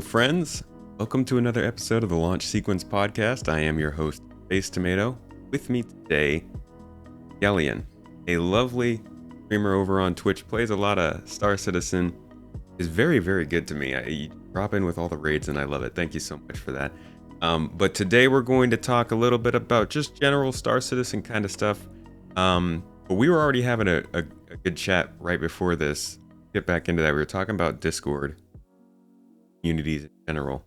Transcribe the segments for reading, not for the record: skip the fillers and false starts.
Hello, friends. Welcome to another episode of the Launch Sequence Podcast. I am your host, Space Tomato. With me today, Seggellion, a lovely streamer over on Twitch, plays a lot of Star Citizen, is very, very good to me. You drop in with all the raids and I love it. Thank you so much for that. But today we're going to talk a little bit about just general Star Citizen kind of stuff. But we were already having a good chat right before this. Get back into that. We were talking about Discord communities in general.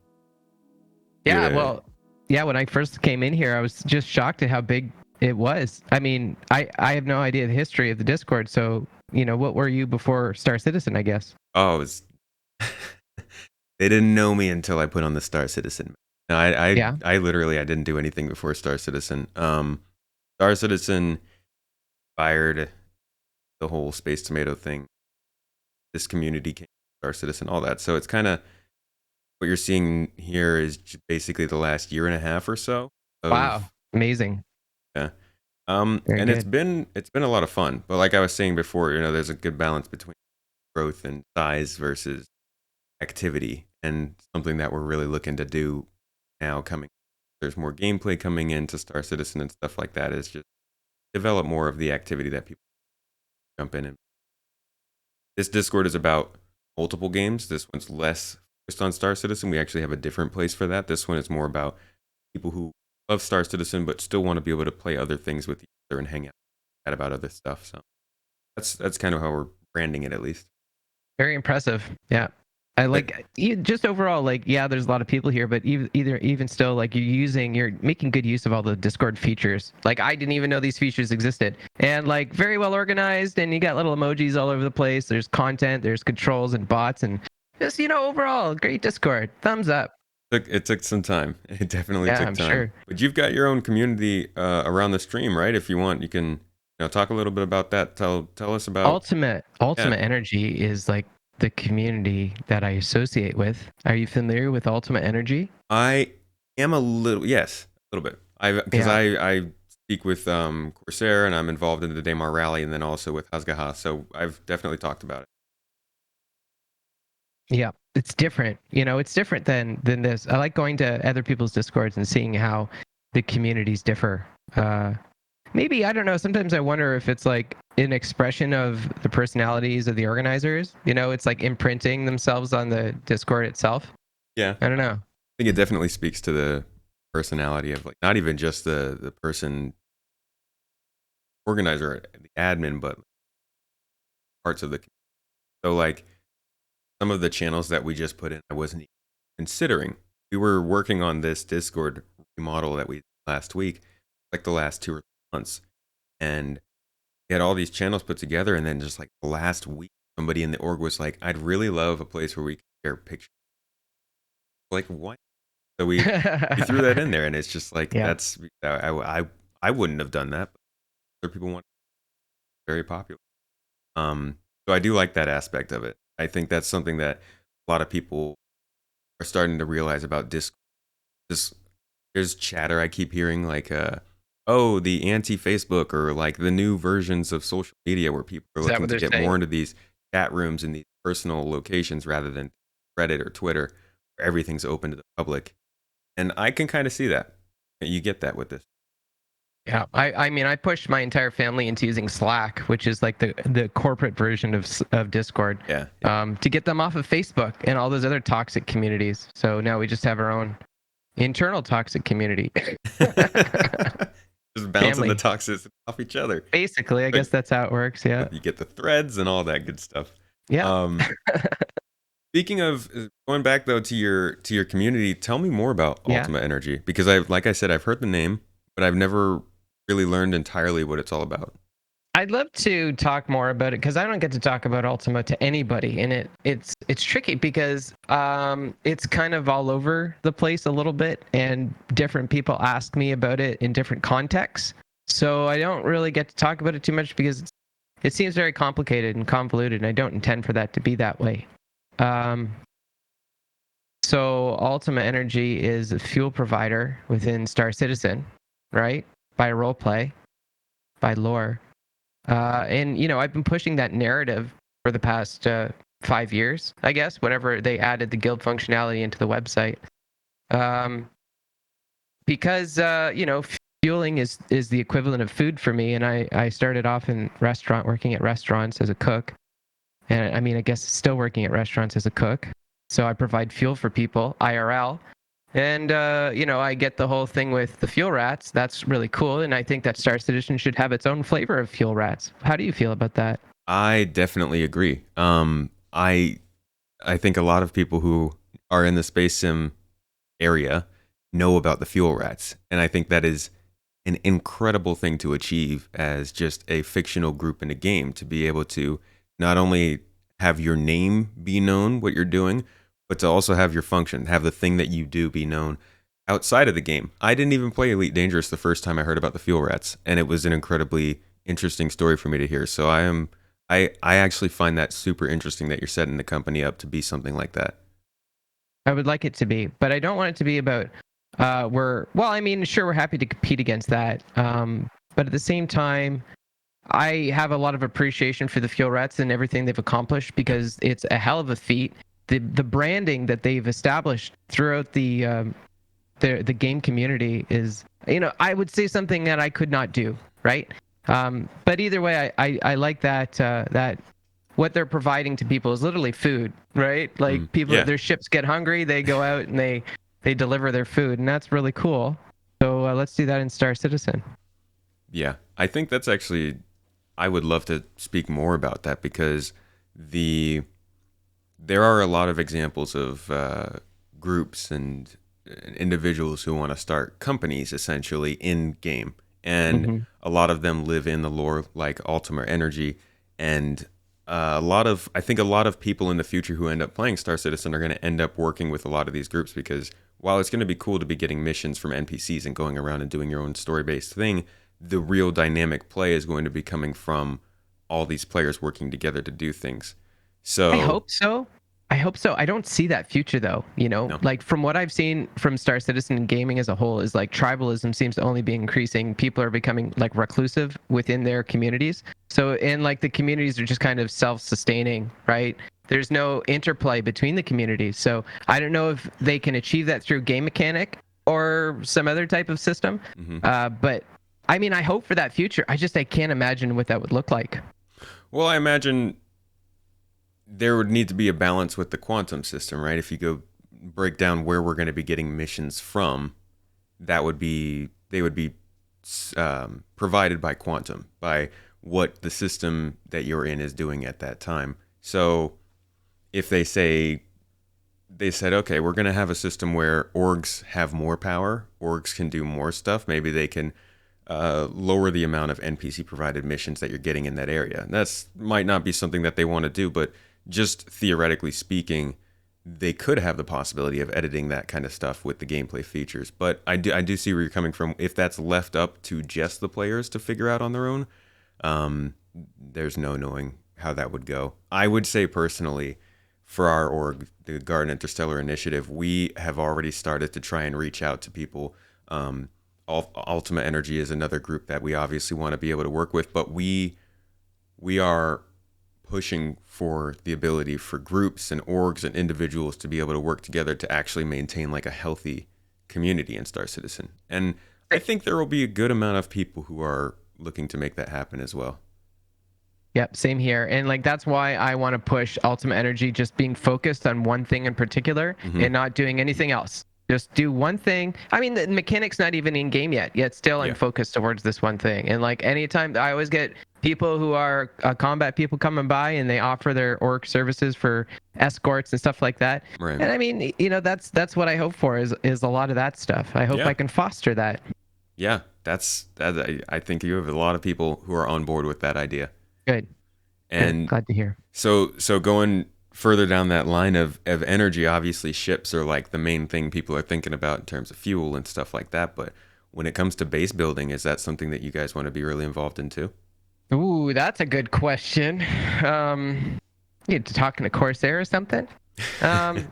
Yeah, when I first came in here, I was just shocked at how big it was. I mean, I have no idea the history of the Discord, so, what were you before Star Citizen, I guess? Oh, it was... They didn't know me until I put on the Star Citizen. No, I literally, I didn't do anything before Star Citizen. Star Citizen inspired the whole Space Tomato thing. This community came Star Citizen, all that. So it's kind of... What you're seeing here is basically the last year and a half or so. Wow, amazing. Yeah. Very and good. it's been a lot of fun. But like I was saying before, there's a good balance between growth and size versus activity, and something that we're really looking to do now coming. There's more gameplay coming into Star Citizen and stuff like that, is just develop more of the activity that people jump in. And this Discord is about multiple games. This one's less focused on Star Citizen. We actually have a different place for that. This one is more about people who love Star Citizen but still want to be able to play other things with each other and hang out, chat about other stuff. So that's kind of how we're branding it, at least. Very impressive. Yeah. I like just overall, there's a lot of people here, but even still, you're making good use of all the Discord features. Like, I didn't even know these features existed, and very well organized, and you got little emojis all over the place. There's content, there's controls and bots, and just, overall, great Discord. Thumbs up. It took some time. It definitely took I'm time. Sure. But you've got your own community around the stream, right? If you want, you can talk a little bit about that. Tell us about Ultimate Energy is the community that I associate with. Are you familiar with Ultima Energy? I am a little bit. I speak with Corsair, and I'm involved in the Daymar Rally, and then also with Hazgaha. So I've definitely talked about it. Yeah, it's different. It's different than this. I like going to other people's Discords and seeing how the communities differ. Maybe, I don't know, sometimes I wonder if it's like an expression of the personalities of the organizers. It's like imprinting themselves on the Discord itself. Yeah. I don't know. I think it definitely speaks to the personality of not even just the person organizer, the admin, but parts of the community. So some of the channels that we just put in, I wasn't even considering. We were working on this Discord remodel that we did last week, the last 2 or 3 months, and we had all these channels put together, and then just last week, somebody in the org was like, "I'd really love a place where we can share pictures." What? So we threw that in there, and it's just that's I wouldn't have done that, but other people want it. Very popular. So I do like that aspect of it. I think that's something that a lot of people are starting to realize about Discord. There's chatter I keep hearing the anti-Facebook, or the new versions of social media where people are looking to get more into these chat rooms and these personal locations rather than Reddit or Twitter, where everything's open to the public. And I can kind of see that. You get that with this. Yeah, I mean, I pushed my entire family into using Slack, which is the corporate version of Discord. Yeah. To get them off of Facebook and all those other toxic communities. So now we just have our own internal toxic community. Just bouncing the toxicity off each other. Basically, I guess that's how it works. Yeah. You get the threads and all that good stuff. Yeah. Speaking of going back though to your community, tell me more about Ultima Energy, because I've heard the name, but I've never really learned entirely what it's all about. I'd love to talk more about it because I don't get to talk about Ultima to anybody, and it's tricky because it's kind of all over the place a little bit, and different people ask me about it in different contexts. So I don't really get to talk about it too much because it seems very complicated and convoluted, and I don't intend for that to be that way. So Ultima Energy is a fuel provider within Star Citizen, right? By roleplay, by lore. And I've been pushing that narrative for the past 5 years, I guess, whenever they added the guild functionality into the website. Um, because fueling is the equivalent of food for me, and I started off in working at restaurants as a cook, and I mean I guess still working at restaurants as a cook. So I provide fuel for people IRL, and I get the whole thing with the fuel rats. That's really cool, and I think that Star Citizen should have its own flavor of fuel rats. How do you feel about that? I definitely agree. I think a lot of people who are in the space sim area know about the fuel rats, and I think that is an incredible thing to achieve as just a fictional group in a game, to be able to not only have your name be known, what you're doing, but to also have your function, have the thing that you do be known outside of the game. I didn't even play Elite Dangerous the first time I heard about the fuel rats, and it was an incredibly interesting story for me to hear. So I actually find that super interesting that you're setting the company up to be something like that. I would like it to be, but I don't want it to be about I mean, sure, we're happy to compete against that. But at the same time, I have a lot of appreciation for the Fuel Rats and everything they've accomplished because it's a hell of a feat. The branding that they've established throughout the game community is, I would say something that I could not do, right? But either way, I like that what they're providing to people is literally food, right? Like people, Yeah, their ships get hungry, they go out and they deliver their food, and that's really cool. So let's do that in Star Citizen. yeah. I think that's actually, I would love to speak more about that because the there are a lot of examples of groups and individuals who want to start companies essentially in game, and Hmm. a lot of them live in the lore, like Ultima Energy, and I think a lot of people in the future who end up playing Star Citizen are going to end up working with a lot of these groups because while it's going to be cool to be getting missions from NPCs and going around and doing your own story based thing, the real dynamic play is going to be coming from all these players working together to do things. I So, hope so. I hope so. I don't see that future though. no. Like from what I've seen from Star Citizen and gaming as a whole, is like tribalism seems to only be increasing. People are becoming like reclusive within their communities. So and like the communities are just kind of self-sustaining, right? There's no interplay between the communities. So I don't know if they can achieve that through game mechanic or some other type of system. Hmm. But I mean, I hope for that future. I can't imagine what that would look like. Well, I imagine there would need to be a balance with the quantum system, right? If you go break down where we're going to be getting missions from, that would be they would be provided by quantum, by what the system that you're in is doing at that time. So if they said, okay, we're going to have a system where orgs have more power, orgs can do more stuff. Maybe they can lower the amount of NPC provided missions that you're getting in that area. That's might not be something that they want to do, but just theoretically speaking, they could have the possibility of editing that kind of stuff with the gameplay features. But I do see where you're coming from. If that's left up to just the players to figure out on their own, um, there's no knowing how that would go. I would say personally, for our org, the Garden Interstellar Initiative, we have already started to try and reach out to people. Ultima Energy is another group that we obviously want to be able to work with, but we are pushing for the ability for groups and orgs and individuals to be able to work together to actually maintain like a healthy community in Star Citizen. And I think there will be a good amount of people who are looking to make that happen as well. Yep, same here. And like that's why I want to push Ultimate Energy just being focused on one thing in particular Hmm. and not doing anything else. Just do one thing. I mean, the mechanic's not even in game yet still I'm Yeah. focused towards this one thing. And like anytime I always get people who are combat people coming by and they offer their orc services for escorts and stuff like that. Right. And I mean, that's what I hope for is a lot of that stuff. I hope Yeah. I can foster that. Yeah. That. I think you have a lot of people who are on board with that idea. Good. Good. And Glad to hear. so going further down that line of energy, obviously ships are like the main thing people are thinking about in terms of fuel and stuff like that. But when it comes to base building, is that something that you guys want to be really involved in too? Ooh, that's a good question. You talking to Corsair or something? Um,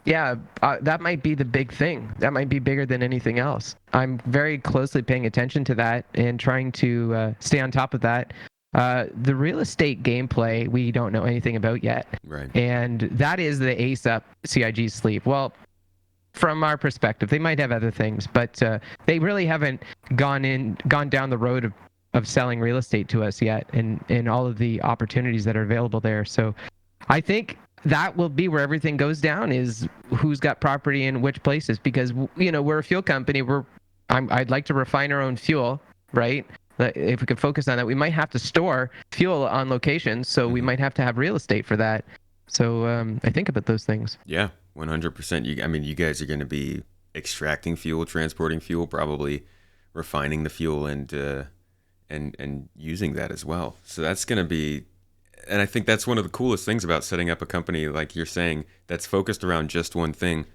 yeah, that might be the big thing. That might be bigger than anything else. I'm very closely paying attention to that and trying to stay on top of that. The real estate gameplay we don't know anything about yet, Right. and that is the ace up CIG's sleeve. Well, from our perspective, they might have other things, but they really haven't gone down the road of selling real estate to us yet, and all of the opportunities that are available there. So I think that will be where everything goes down, is who's got property in which places, because we're a fuel company. I'd like to refine our own fuel, right? If we could focus on that, we might have to store fuel on location, so we might have to have real estate for that. So I think about those things. Yeah, 100%. I mean, you guys are going to be extracting fuel, transporting fuel, probably refining the fuel, and using that as well. So that's going to be, and I think that's one of the coolest things about setting up a company, like you're saying, that's focused around just one thing.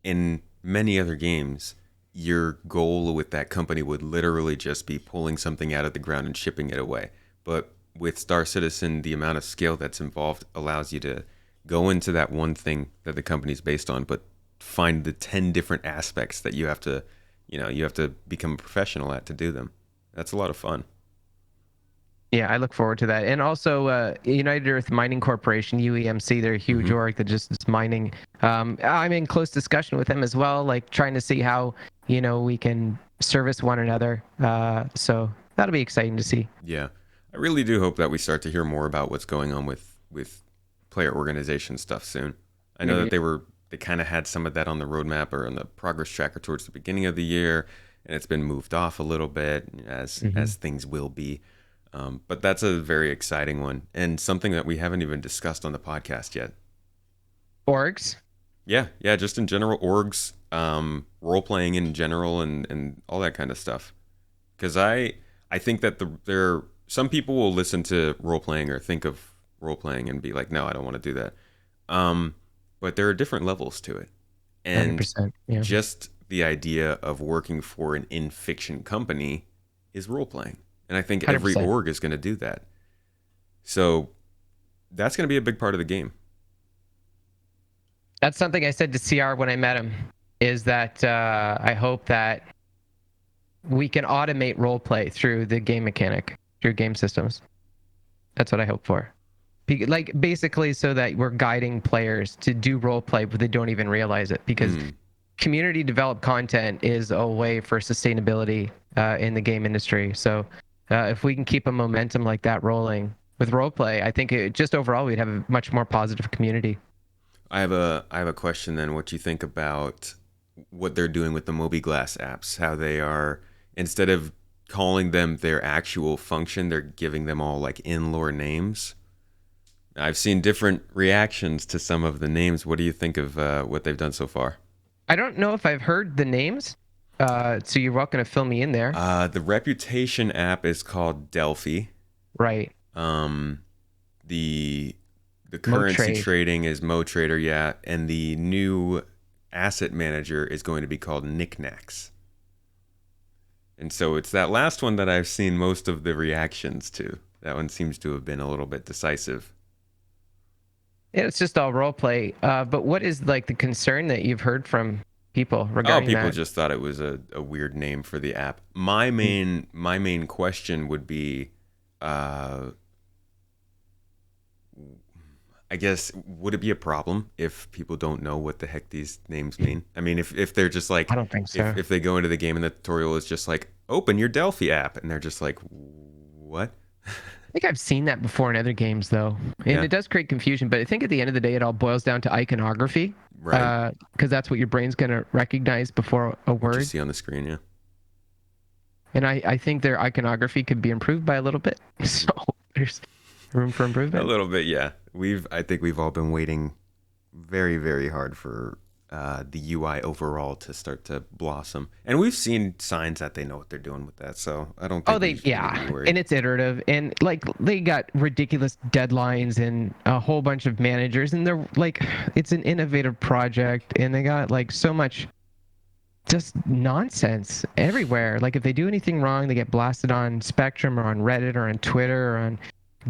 In many other games, your goal with that company would literally just be pulling something out of the ground and shipping it away. But with Star Citizen, the amount of scale that's involved allows you to go into that one thing that the company's based on, but find the 10 different aspects that you have to, you have to become a professional at to do them. That's a lot of fun. Yeah, I look forward to that. And also, United Earth Mining Corporation, UEMC, they're a huge org that just is mining. I'm in close discussion with them as well, like trying to see how, we can service one another. So that'll be exciting to see. Yeah. I really do hope that we start to hear more about what's going on with player organization stuff soon. I know that they kind of had some of that on the roadmap or on the progress tracker towards the beginning of the year, and it's been moved off a little bit as things will be. But that's a very exciting one and something that we haven't even discussed on the podcast yet. Orgs? Yeah, just in general, orgs, role playing in general, and all that kind of stuff. Because I think that there some people will listen to role playing or think of role playing and be like, no, I don't want to do that. But there are different levels to it, and 100%. Yeah. just the idea of working for an in fiction company is role playing, and I think every 100%. org is going to do that. So that's going to be a big part of the game. That's something I said to CR when I met him, is that I hope that we can automate role play through the game mechanic, through game systems. That's what I hope for. Like basically so that we're guiding players to do role play, but they don't even realize it, because community developed content is a way for sustainability in the game industry. So if we can keep a momentum like that rolling with role play, I think just overall we'd have a much more positive community. I have a question then. What do you think about what they're doing with the MobiGlas apps? How they are, instead of calling them their actual function, they're giving them all like in-lore names. I've seen different reactions to some of the names. What do you think of what they've done so far? I don't know if I've heard the names, so you're welcome to fill me in there. The Reputation app is called Delphi. Right. The currency Motrade. trading is MoTrader, yeah, and the new asset manager is going to be called Knickknacks. And so it's that last one that I've seen most of the reactions to. That one seems to have been a little bit decisive. Yeah, it's just all role play. But what is like the concern that you've heard from people Oh, regarding people that? just thought it was a weird name for the app. My main question would be, I guess, would it be a problem if people don't know what the heck these names mean? I mean, if they're just like, I don't think so. if they go into the game and the tutorial is just like, open your Delphi app, and they're just like, what? I think I've seen that before in other games, though, and Yeah. it does create confusion. But I think at the end of the day, it all boils down to iconography, Right. because that's what your brain's gonna recognize before a What you word. see on the screen, yeah. And I think their iconography could be improved by a little bit. So there's room for A improvement. little bit, yeah. I think we've all been waiting very, very hard for the UI overall to start to blossom, and we've seen signs that they know what they're doing with that. So I don't think Oh, we should be worried. and it's iterative, and like they got ridiculous deadlines and a whole bunch of managers, and they're like, it's an innovative project, and they got like so much just nonsense everywhere. Like if they do anything wrong, they get blasted on Spectrum or on Reddit or on Twitter or on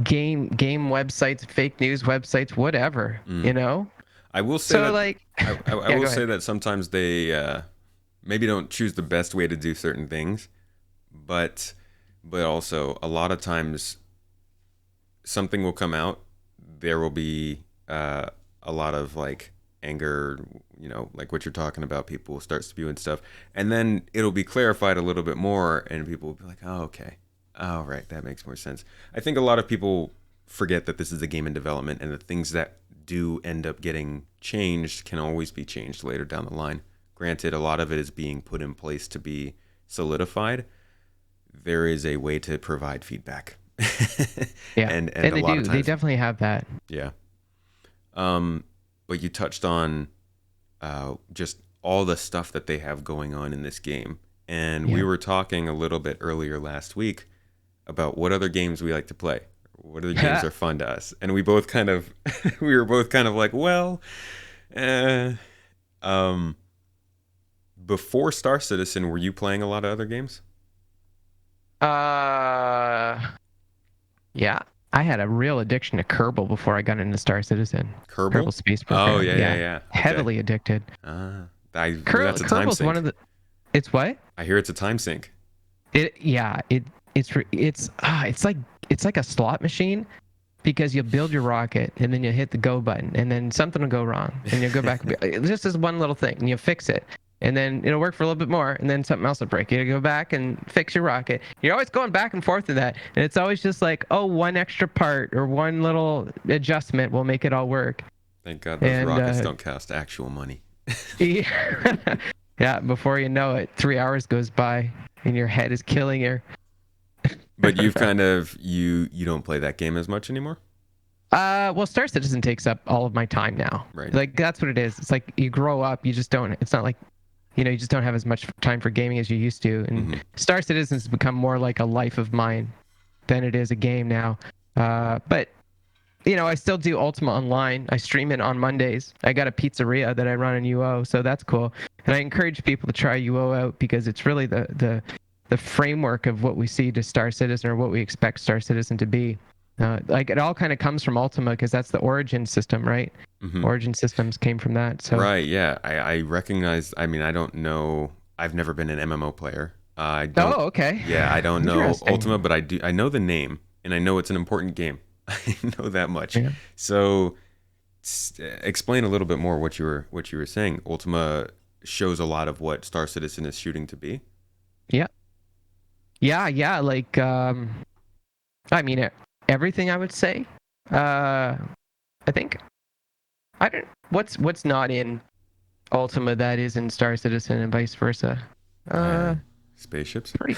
game websites, fake news websites, whatever, you know? I will say So that like, I yeah, will go say ahead. that sometimes they maybe don't choose the best way to do certain things, but also a lot of times something will come out. There will be a lot of like anger, like what you're talking about. People will start spewing stuff, and then it'll be clarified a little bit more, and people will be like, "Oh, okay, oh, right, that makes more sense." I think a lot of people forget that this is a game in development, and the things that do end up getting changed can always be changed later down the line. Granted, a lot of it is being put in place to be solidified. There is a way to provide feedback. Yeah, and and a they lot of do. They times, definitely have that. yeah. But you touched on just all the stuff that they have going on in this game. And we Yeah. were talking a little bit earlier last week about what other games we like to play. What other games are fun to us? And we both kind of, we were both kind of like, well, eh. Um, before Star Citizen, were you playing a lot of other games? uh, yeah. I had a real addiction to Kerbal before I got into Star Citizen. Kerbal? Kerbal Space Oh, Program. yeah, yeah, Yeah, yeah. Okay. heavily addicted. That's a time Kerbal's one of sink. the. It's what? I hear it's a time sink. It's like a slot machine because you build your rocket and then you hit the go button and then something will go wrong and you go back. It's just this one little thing and you fix it. And then it'll work for a little bit more, and then something else will break. You go back and fix your rocket. You're always going back and forth with that, and it's always just like, oh, one extra part or one little adjustment will make it all work. Thank God those And rockets don't cost actual money. yeah, yeah, before you know it, 3 hours goes by, and your head is killing you. But you've kind of you don't play that game as much anymore, Well, Star Citizen takes up all of my time now. right? Like that's what it is. It's like you grow up, you just don't. It's not like, you just don't have as much time for gaming as you used to. And Mm-hmm. Star Citizen's become more like a life of mine than it is a game now. But I still do Ultima Online. I stream it on Mondays. I got a pizzeria that I run in UO, so that's cool. And I encourage people to try UO out because it's really the framework of what we see to Star Citizen or what we expect Star Citizen to be. Like it all kind of comes from Ultima because that's the origin system, right? Mm-hmm. Origin systems came from that. So Right, yeah. I recognize. I mean, I don't know. I've never been an MMO player. I don't. oh, okay. Yeah, I don't know Ultima, Interesting. but I do. I know the name, and I know it's an important game. I know that much. Yeah. So, explain a little bit more what you were saying. Ultima shows a lot of what Star Citizen is shooting to be. Yeah. Yeah, yeah. Like I mean everything I would say. I think I don't what's not in Ultima that is in Star Citizen and vice versa. Uh, Spaceships. Pretty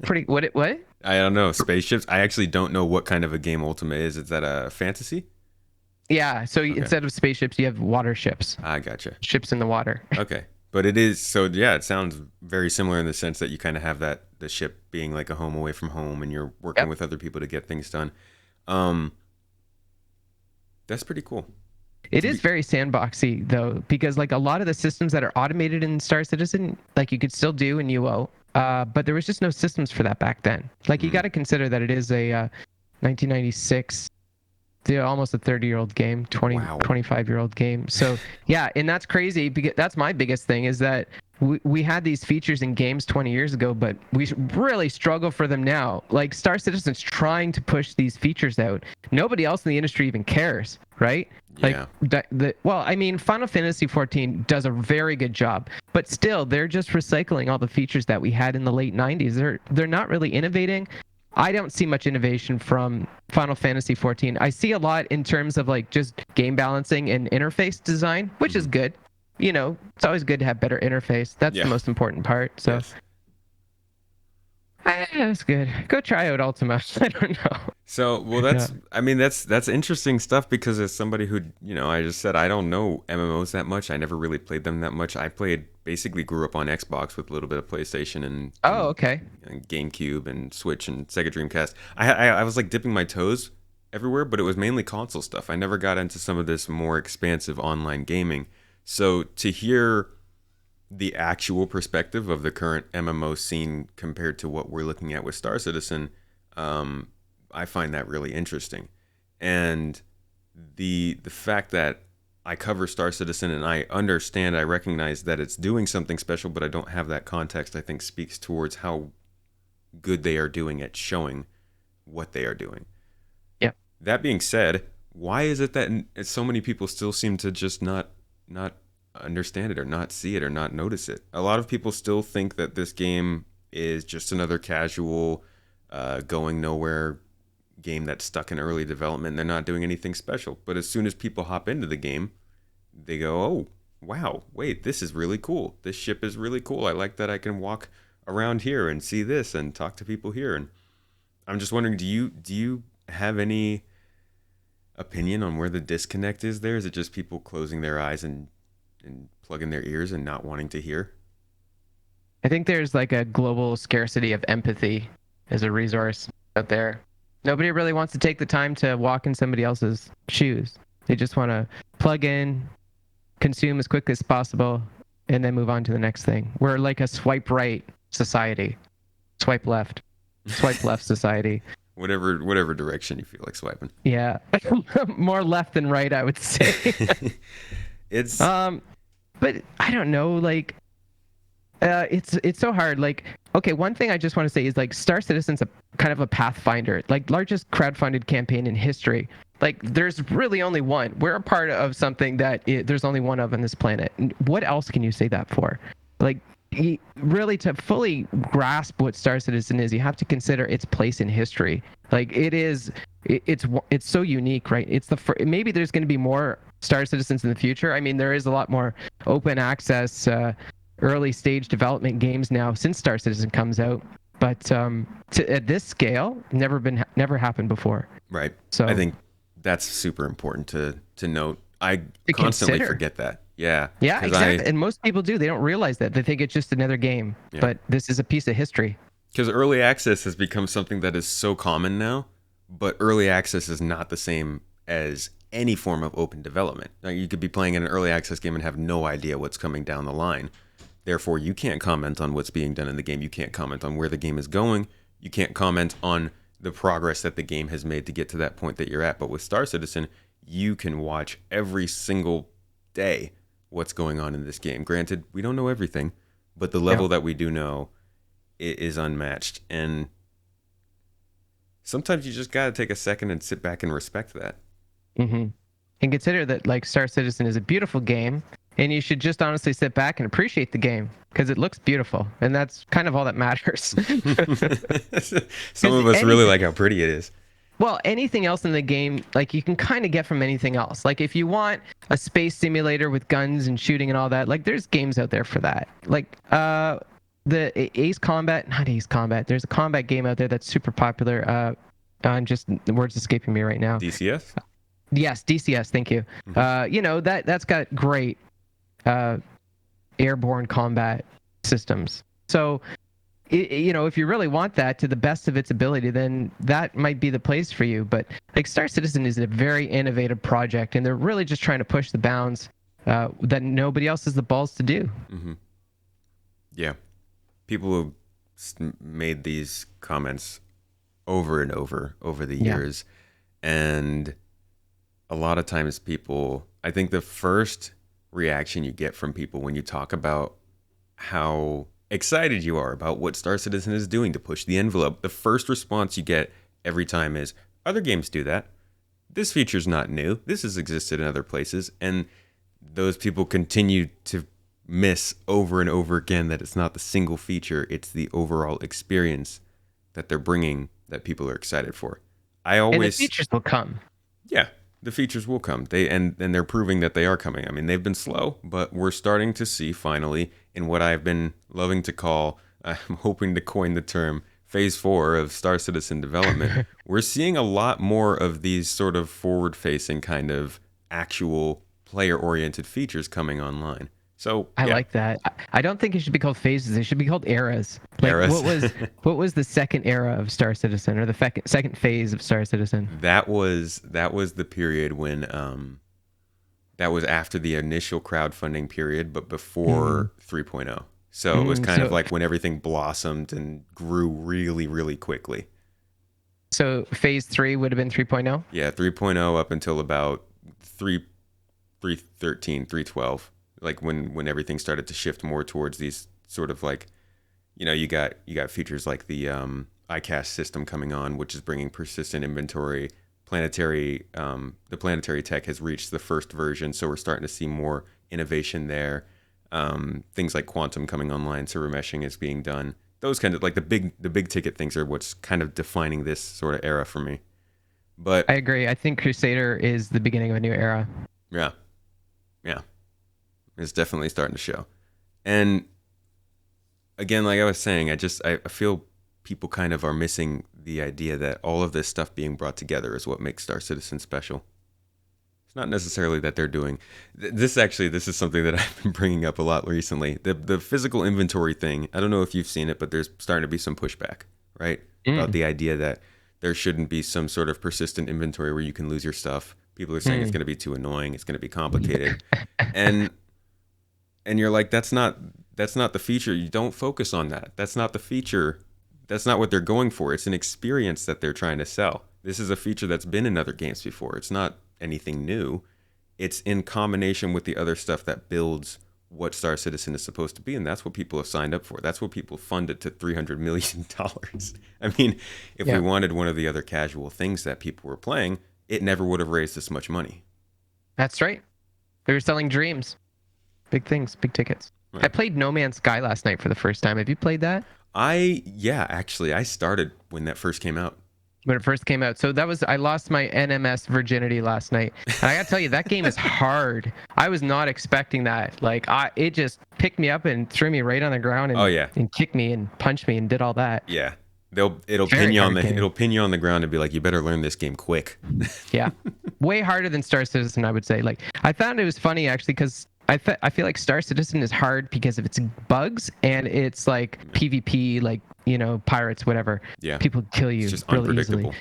pretty what? I don't know spaceships. I actually don't know what kind of a game Ultima is. Is that a fantasy? Yeah, so Okay, instead of spaceships you have water ships. I gotcha. Ships in the water. Okay, but it is so. Yeah, it sounds very similar in the sense that you kind of have that the ship being like a home away from home, and you're working Yep. with other people to get things done. Um, that's pretty cool. It To is be. very sandboxy though, because like a lot of the systems that are automated in Star Citizen, like you could still do in UO, but there was just no systems for that back then. Like you Mm, got to consider that it is a 1996, almost a 30-year-old game, 20, wow. 25-year-old game. So yeah, and that's crazy because that's my biggest thing is that we had these features in games 20 years ago, but we really struggle for them now. Like Star Citizen's trying to push these features out. Nobody else in the industry even cares, right? Like Yeah. well, I mean, Final Fantasy 14 does a very good job, but still, they're just recycling all the features that we had in the late 90s. They're not really innovating. I don't see much innovation from Final Fantasy 14. I see a lot in terms of like just game balancing and interface design, which is Hmm. good. It's always good to have better interface. That's the Yeah. most important part. So Yes. that's good. Go try out Ultima. I don't know. So, well, Yeah. I mean, that's interesting stuff because as somebody who, I just said I don't know MMOs that much. I never really played them that much. I basically grew up on Xbox with a little bit of PlayStation and, Oh, okay. GameCube and Switch and Sega Dreamcast. I was like dipping my toes everywhere, but it was mainly console stuff. I never got into some of this more expansive online gaming. So to hear the actual perspective of the current MMO scene compared to what we're looking at with Star Citizen, um, I find that really interesting. And the fact that I cover Star Citizen and I recognize that it's doing something special, but I don't have that context, I think speaks towards how good they are doing at showing what they are doing. Yeah. That being said, why is it that so many people still seem to just not understand it or not see it or not notice it? A lot of people still think that this game is just another casual, going nowhere game that's stuck in early development. They're not doing anything special. But as soon as people hop into the game, they go, "Oh, wow! Wait, this is really cool. This ship is really cool. I like that I can walk around here and see this and talk to people here." And I'm just wondering, do you have any opinion on where the disconnect is there? Is it just people closing their eyes and plugging their ears and not wanting to hear? I think there's like a global scarcity of empathy as a resource out there. Nobody really wants to take the time to walk in somebody else's shoes. They just want to plug in, consume as quickly as possible, and then move on to the next thing. We're like a swipe right society, swipe left society. Whatever direction you feel like swiping. Yeah, more left than right, I would say. It's But I don't know, like, it's so hard. Like, okay, one thing I just want to say is like Star Citizen's a kind of a pathfinder, like largest crowdfunded campaign in history. Like, there's really only one. We're a part of something that there's only one of on this planet. What else can you say that for? Like, really, to fully grasp what Star Citizen is, you have to consider its place in history. Like, it's so unique, right? It's maybe there's going to be more Star Citizens in the future. I mean, there is a lot more open access, early stage development games now since Star Citizen comes out, but at this scale, never happened before. right. So I think that's super important to note. I to constantly consider. forget that. Yeah. Yeah, 'Cause exactly. And most people do. They don't realize that. They think it's just another game, Yeah. but this is a piece of history. Because early access has become something that is so common now, but early access is not the same as any form of open development. Now, you could be playing in an early access game and have no idea what's coming down the line. Therefore, you can't comment on what's being done in the game. You can't comment on where the game is going. You can't comment on the progress that the game has made to get to that point that you're at. But with Star Citizen, you can watch every single day what's going on in this game. Granted, we don't know everything, but the level that we do know is unmatched. And sometimes you just got to take a second and sit back and respect that. Mm-hmm. And consider that, like, Star Citizen is a beautiful game, and you should just honestly sit back and appreciate the game because it looks beautiful, and that's kind of all that matters. Some of us really like how pretty it is. Well, anything else in the game, like, you can kind of get from anything else. Like, if you want a space simulator with guns and shooting and all that, like, there's games out there for that. Like, the not Ace Combat. There's a combat game out there that's super popular. I'm just, the words escaping me right now. DCS? Yes, DCS. Thank you. Mhm. That's got great airborne combat systems. So, if you really want that to the best of its ability, then that might be the place for you. But like, Star Citizen is a very innovative project, and they're really just trying to push the bounds that nobody else has the balls to do. Mm-hmm. Yeah. People have made these comments over and over the years. And a lot of times I think the first reaction you get from people when you talk about how excited you are about what Star Citizen is doing to push the envelope, the first response you get every time is, other games do that. This feature's not new. This has existed in other places. And those people continue to miss over and over again that it's not the single feature, it's the overall experience that they're bringing that people are excited for. And the features will come. Yeah, the features will come. And they're proving that they are coming. I mean, they've been slow, but we're starting to see finally in what I've been loving to call, I'm hoping to coin the term, phase 4 of Star Citizen development. We're seeing a lot more of these sort of forward-facing kind of actual player-oriented features coming online. So I like that. I don't think it should be called phases. It should be called eras. Like, eras. what was the second era of Star Citizen, or the second phase of Star Citizen? That was the period when that was after the initial crowdfunding period, but before 3.0. So it was kind of like when everything blossomed and grew really, really quickly. So phase 3 would have been 3.0? Yeah, 3.0 up until about 313, 312. Like when everything started to shift more towards these sort of like, you got features like the iCast system coming on, which is bringing persistent inventory, the planetary tech has reached the first version, so we're starting to see more innovation there. Things like quantum coming online, server meshing is being done. Those kind of like the big ticket things are what's kind of defining this sort of era for me. I But agree. I think Crusader is the beginning of a new era. yeah, yeah, it's definitely starting to show. And again, like I was saying, I feel people kind of are missing the idea that all of this stuff being brought together is what makes Star Citizen special. It's not necessarily that they're doing this is something that I've been bringing up a lot recently. The physical inventory thing. I don't know if you've seen it, but there's starting to be some pushback, right? About Mm. the idea that there shouldn't be some sort of persistent inventory where you can lose your stuff. People are saying it's Mm. going to be too annoying, it's going to be complicated. And you're like that's not the feature. You don't focus on that. That's not the feature. That's not what they're going for. It's an experience that they're trying to sell. This is a feature that's been in other games before. It's not anything new. It's in combination with the other stuff that builds what Star Citizen is supposed to be, and that's what people have signed up for. That's what people funded to $300 million. I mean, if we Yeah, wanted one of the other casual things that people were playing, it never would have raised this much money. that's right. They were selling dreams, big things, big tickets. I Right. played No Man's Sky last night for the first time. Have you played that? Yeah, actually, I started when that first came out. When it first came out. So I lost my NMS virginity last night. And I gotta tell you, that game is hard. I was not expecting that. It just picked me up and threw me right on the ground Oh yeah, and kicked me and punched me and did all that. yeah. It'll pin Very you on hard the game. it'll pin you on the ground and be like, you better learn this game quick. Yeah. Way harder than Star Citizen, I would say. Like, I found it was funny actually because I feel like Star Citizen is hard because of its bugs and it's like PvP, like, pirates, whatever. Yeah, People kill it's you just really easily. unpredictable.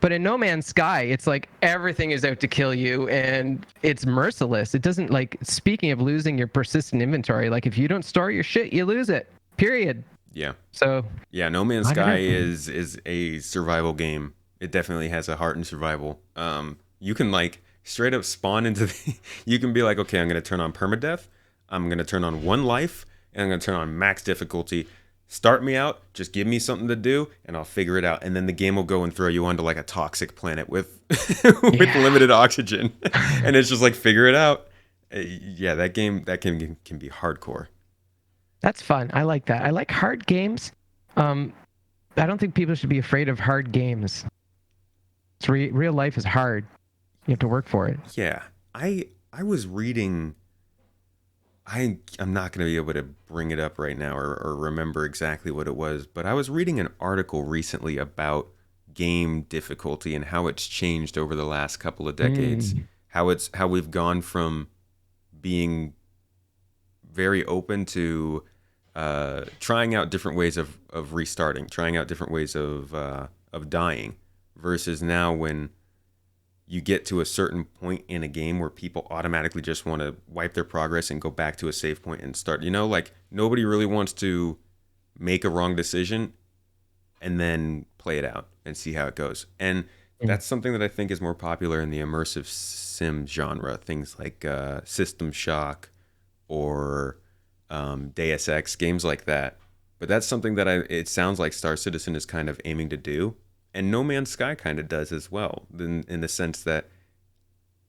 But in No Man's Sky, it's like everything is out to kill you and it's merciless. It doesn't, like, speaking of losing your persistent inventory, like if you don't store your shit, you lose it. Period. Yeah, So yeah. No Man's I don't Sky know. is a survival game. It definitely has a heart in survival. You can like straight up spawn into the. You can be like, okay, I'm gonna turn on permadeath. I'm gonna turn on one life, and I'm gonna turn on max difficulty. Start me out, just give me something to do, and I'll figure it out. And then the game will go and throw you onto like a toxic planet with with Yeah. limited oxygen, and it's just like figure it out. Yeah, that game can be hardcore. That's fun. I like that. I like hard games. Um, I don't think people should be afraid of hard games. Real life is hard. You have to work for it. Yeah, I was reading. I'm not going to be able to bring it up right now or remember exactly what it was, but I was reading an article recently about game difficulty and how it's changed over the last couple of decades. Mm. How we've gone from being very open to trying out different ways of restarting, trying out different ways of dying, versus now when you get to a certain point in a game where people automatically just want to wipe their progress and go back to a save point and start. Like nobody really wants to make a wrong decision and then play it out and see how it goes. And Mm. that's something that I think is more popular in the immersive sim genre. Things like System Shock or Deus Ex, games like that. But that's something that it sounds like Star Citizen is kind of aiming to do. And No Man's Sky kind of does as well, in the sense that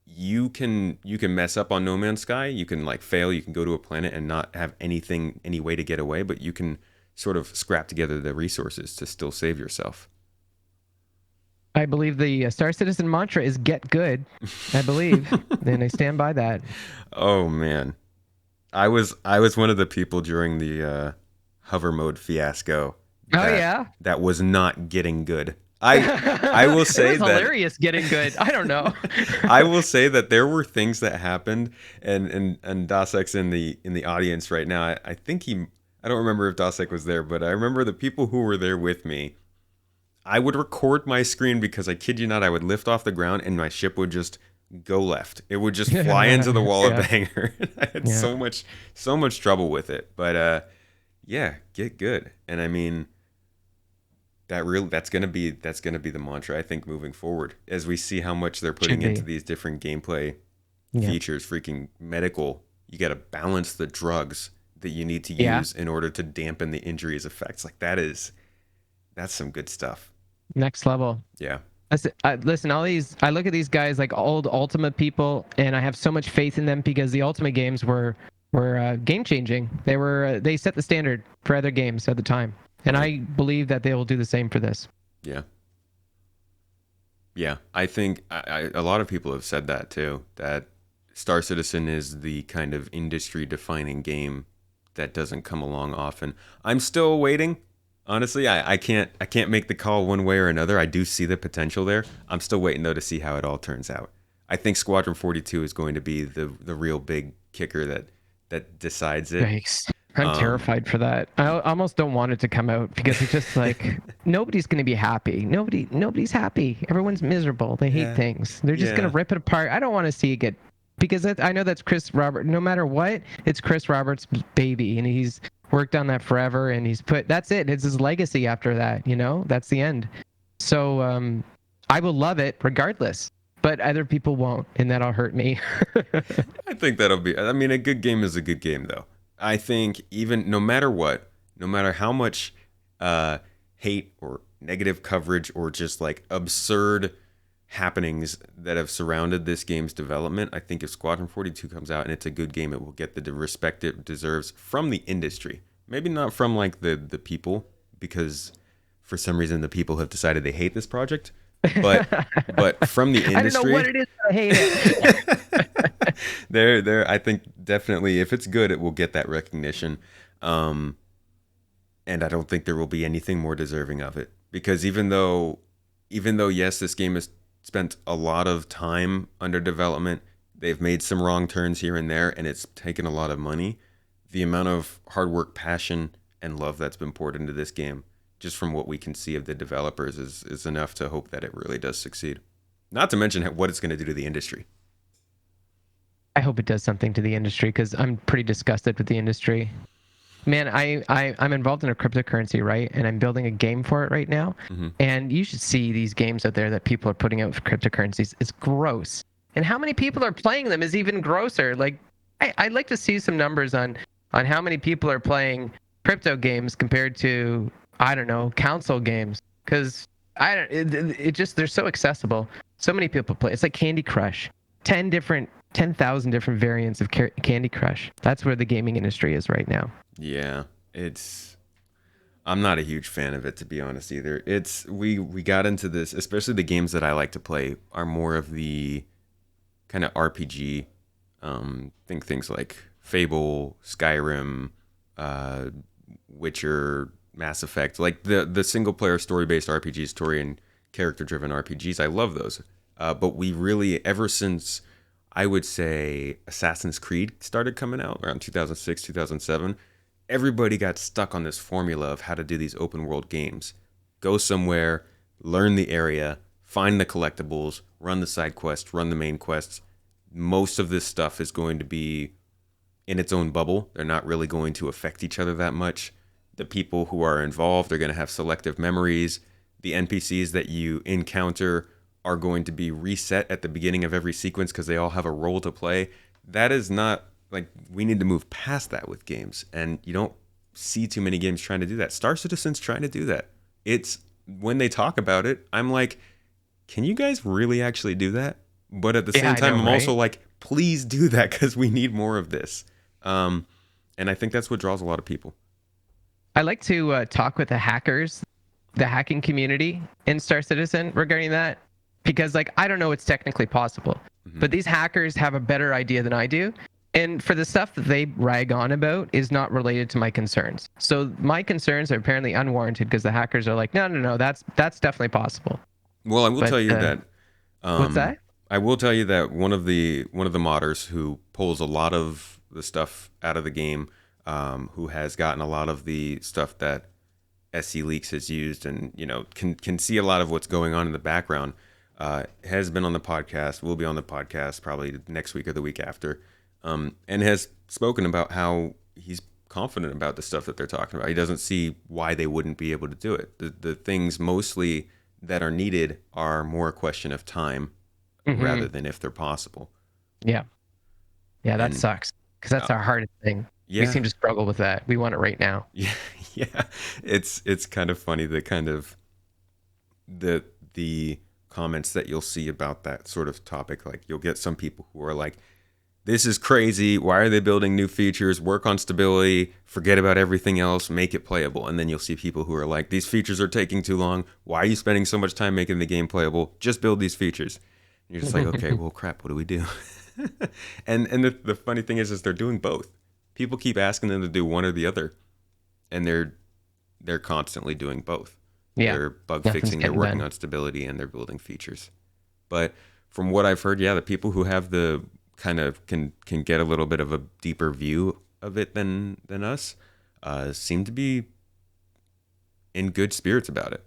you can mess up on No Man's Sky, you can like fail, you can go to a planet and not have any way to get away, but you can sort of scrap together the resources to still save yourself. I believe the Star Citizen mantra is "Get good." I believe, and I stand by that. Oh man, I was one of the people during the hover mode fiasco Oh that yeah. that was not getting good. I will It say was that hilarious getting good. I don't know. I will say that there were things that happened, and Dosek's in the audience right now. I think I don't remember if Dosek was there, but I remember the people who were there with me. I would record my screen because I kid you not, I would lift off the ground and my ship would just go left. It would just fly into the wall of Yeah. banger. I had Yeah. so much trouble with it. But yeah, get good. And I mean that's gonna be the mantra I think moving forward as we see how much they're Should putting into be. these different gameplay Yeah. features. Freaking medical, you got to balance the drugs that you need to Yeah. use in order to dampen the injury's effects. Like that's some good stuff. Next level. Yeah. Listen, all these, I look at these guys like old Ultima people, and I have so much faith in them because the Ultima games were game changing. They set the standard for other games at the time, and Right. I believe that they will do the same for this. Yeah. Yeah. I think a lot of people have said that too, that Star Citizen is the kind of industry defining game that doesn't come along often. I'm still waiting. Honestly, I can't make the call one way or another. I do see the potential there. I'm still waiting though to see how it all turns out. I think Squadron 42 is going to be the real big kicker that decides it. Yikes. I'm Um, terrified for that. I almost don't want it to come out because it's just like nobody's going to be happy. Nobody's happy. Everyone's miserable. They hate yeah, things. They're just going to yeah, rip it apart. I don't want to see it get because I know that's Chris Robert. No matter what, it's Chris Roberts' baby, and he's worked on that forever. And he's put that's it. It's his legacy after that. You know, that's the end. So I will love it regardless, but other people won't, and that'll hurt me. I think that'll be. I mean, a good game is a good game, though. I think even no matter what, no matter how much uh, hate or negative coverage or just like absurd happenings that have surrounded this game's development, I think if Squadron 42 comes out and it's a good game, it will get the respect it deserves from the industry. Maybe not from like the people, because for some reason the people have decided they hate this project, but from the I don't know what industry. it is. But I hate it. There. I think definitely, if it's good, it will get that recognition, um, and I don't think there will be anything more deserving of it. Because even though yes, this game has spent a lot of time under development, they've made some wrong turns here and there, and it's taken a lot of money. The amount of hard work, passion, and love that's been poured into this game, just from what we can see of the developers, is enough to hope that it really does succeed. Not to mention what it's going to do to the industry. I hope it does something to the industry because I'm pretty disgusted with the industry. Man, I'm involved in a cryptocurrency, right? And I'm building a game for it right now. Hmm. And you should see these games out there that people are putting out for cryptocurrencies. It's gross. And how many people are playing them is even grosser. Like, I'd like to see some numbers on how many people are playing crypto games compared to, I don't know, console games. Because I don't, it just, they're so accessible. So many people play. It's like Candy Crush. 10,000 different variants of Candy Crush. That's where the gaming industry is right now. Yeah, it's. I'm not a huge fan of it, to be honest, either. It's we got into this, especially the games that I like to play are more of the kind of RPG. Think things like Fable, Skyrim, uh, Witcher, Mass Effect, like the single player story based RPGs, story and character driven RPGs. I love those. But we really, ever since I would say Assassin's Creed started coming out around 2006, 2007, everybody got stuck on this formula of how to do these open world games. Go somewhere, learn the area, find the collectibles, run the side quests, run the main quests. Most of this stuff is going to be in its own bubble. They're not really going to affect each other that much. The people who are involved are going to have selective memories. The NPCs that you encounter are going to be reset at the beginning of every sequence because they all have a role to play. That is not like, we need to move past that with games, and you don't see too many games trying to do that. Star Citizen's trying to do that. It's when they talk about it, I'm like, can you guys really actually do that? But at the Yeah, same I know, time, I'm also right? like, please do that because we need more of this. Um, and I think that's what draws a lot of people. I like to talk with the hackers, the hacking community in Star Citizen regarding that, because like I don't know it's technically possible, Hmm. but these hackers have a better idea than I do. And for the stuff that they rag on about is not related to my concerns. So my concerns are apparently unwarranted because the hackers are like, no, no, no, that's definitely possible. Well, I will But tell you that what's um, that? one of the modders who pulls a lot of the stuff out of the game, who has gotten a lot of the stuff that SC Leaks has used, and can see a lot of what's going on in the background. Has been on the podcast, will be on the podcast probably next week or the week after, and has spoken about how he's confident about the stuff that they're talking about. He doesn't see why they wouldn't be able to do it. The things mostly that are needed are more a question of time rather Hmm. than if they're possible. Yeah, yeah, that And sucks because uh, that's our hardest thing. We yeah, seem to struggle with that. We want it right now. yeah, yeah, it's kind of funny the kind of the comments that you'll see about that sort of topic. Like you'll get some people who are like, this is crazy. Why are they building new features? Work on stability. Forget about everything else. Make it playable. And then you'll see people who are like, these features are taking too long. Why are you spending so much time making the game playable? Just build these features. And you're just like, okay, well, crap. What do we do? and the funny thing is they're doing both. People keep asking them to do one or the other, and they're constantly doing both. Yeah, They're bug nothing's fixing. They're getting working done. on stability, and they're building features. But from what I've heard, yeah, the people who have the kind of can get a little bit of a deeper view of it than us seem to be in good spirits about it.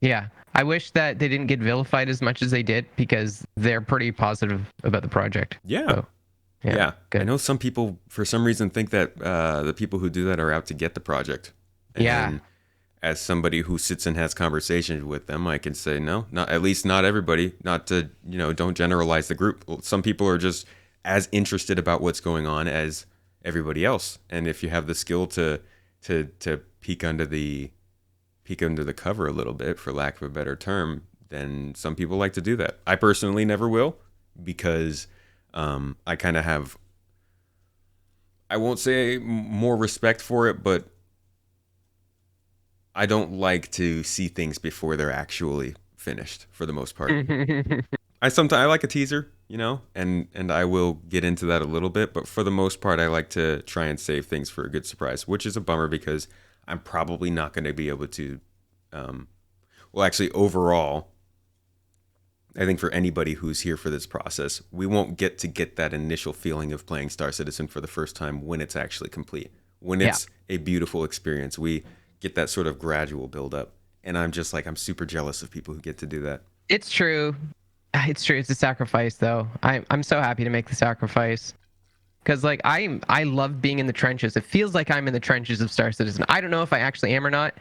Yeah, I wish that they didn't get vilified as much as they did because they're pretty positive about the project. Yeah. So, Yeah. I good. know some people, for some reason, think that the people who do that are out to get the project. Yeah. And as somebody who sits and has conversations with them, I can say, no, not at least not everybody, not to, don't generalize the group. Some people are just as interested about what's going on as everybody else. And if you have the skill to peek under the cover a little bit, for lack of a better term, then some people like to do that. I personally never will, because I kind of have, I won't say more respect for it, but I don't like to see things before they're actually finished for the most part. I like a teaser, and I will get into that a little bit, but for the most part I like to try and save things for a good surprise, which is a bummer because I'm probably not going to be able to well, actually, overall, I think for anybody who's here for this process, we won't get that initial feeling of playing Star Citizen for the first time when it's actually complete. When Yeah. it's a beautiful experience, we get that sort of gradual build up. And I'm just like, I'm super jealous of people who get to do that. It's true. It's true. It's a sacrifice, though. I'm so happy to make the sacrifice because like I love being in the trenches. It feels like I'm in the trenches of Star Citizen. I don't know if I actually am or not,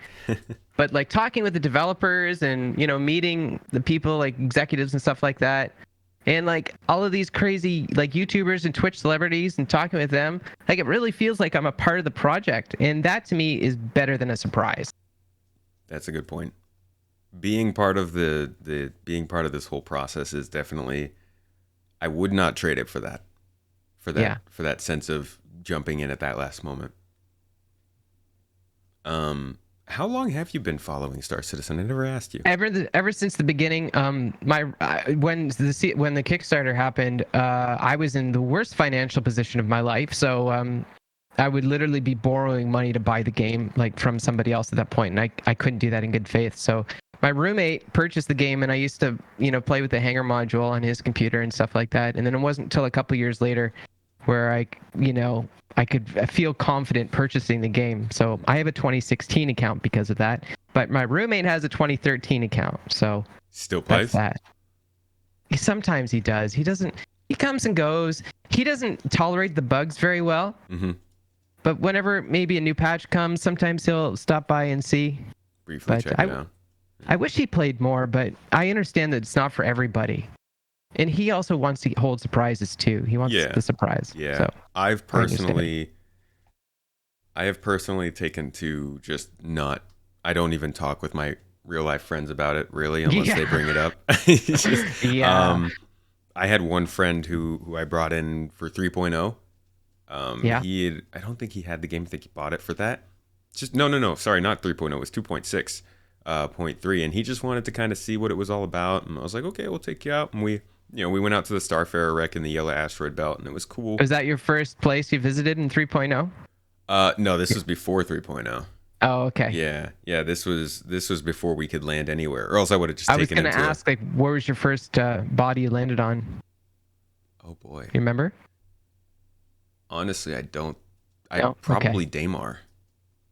but like talking with the developers and meeting the people like executives and stuff like that, and like all of these crazy like YouTubers and Twitch celebrities and talking with them, like it really feels like I'm a part of the project, and that to me is better than a surprise. That's a good point. Being part of being part of this whole process is definitely, I would not trade it for that. Yeah. For that sense of jumping in at that last moment. How long have you been following Star Citizen? I never asked you. Ever since the beginning, when the Kickstarter happened, I was in the worst financial position of my life. So I would literally be borrowing money to buy the game like from somebody else at that point, and I couldn't do that in good faith. So my roommate purchased the game, and I used to play with the Hanger module on his computer and stuff like that. And then it wasn't until a couple years later where I could feel confident purchasing the game. So I have a 2016 account because of that, but my roommate has a 2013 account. So Still that's plays? that. Sometimes he does. He doesn't. He comes and goes. He doesn't tolerate the bugs very well. Mm-hmm. But whenever maybe a new patch comes, sometimes he'll stop by and see. Briefly But check it out. I wish he played more, but I understand that it's not for everybody. And he also wants to hold surprises too. He wants Yeah. the surprise. Yeah. So I have understand. personally taken to just not, I don't even talk with my real life friends about it really unless they Yeah. bring it up. It's just, Yeah. I had one friend who I brought in for 3.0. Yeah. I don't think he had the game. I think he bought it for that. Just no. Sorry, not 3.0. It was 2.6, point 3, and he just wanted to kind of see what it was all about. And I was like, okay, we'll take you out. And we went out to the Starfarer wreck in the Yellow Asteroid Belt, and it was cool. Was that your first place you visited in 3.0? No, this was before 3.0. Oh, okay. Yeah. This was before we could land anywhere, or else I would have just I was taken him gonna to. ask, like, where was your first body you landed on? Oh boy. You remember? Honestly, I don't. I No? probably Okay. Daymar.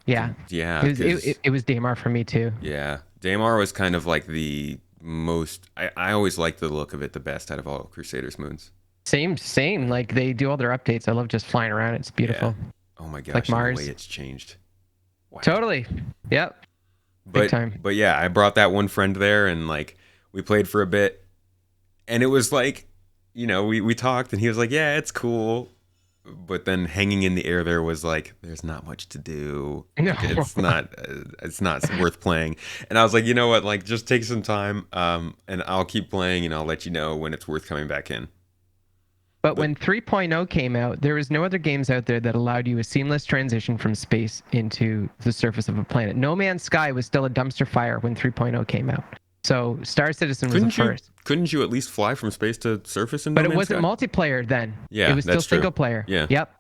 Yeah. Yeah, It was Daymar for me too. yeah, Daymar was kind of like the most. I always liked the look of it the best out of all Crusaders moons. Same. Like they do all their updates. I love just flying around. It's beautiful. Yeah. Oh my Like gosh, and the way Mars. it's changed. Wow. Totally. Yep. Big time. But yeah, I brought that one friend there, and like we played for a bit, and it was like, we talked, and he was like, yeah, it's cool. but then hanging in the air there was like, there's not much to do. No. Like it's not worth playing. And I was like, you know what? Like, just take some time, and I'll keep playing, and I'll let you know when it's worth coming back in. But But when 3.0 came out, there was no other games out there that allowed you a seamless transition from space into the surface of a planet. No Man's Sky was still a dumpster fire when 3.0 came out. So Star Citizen was the first. couldn't you at least fly from space to surface in No But it Man's wasn't Sky? multiplayer then. It Yeah, was still that's true. single player. Yeah, Yep.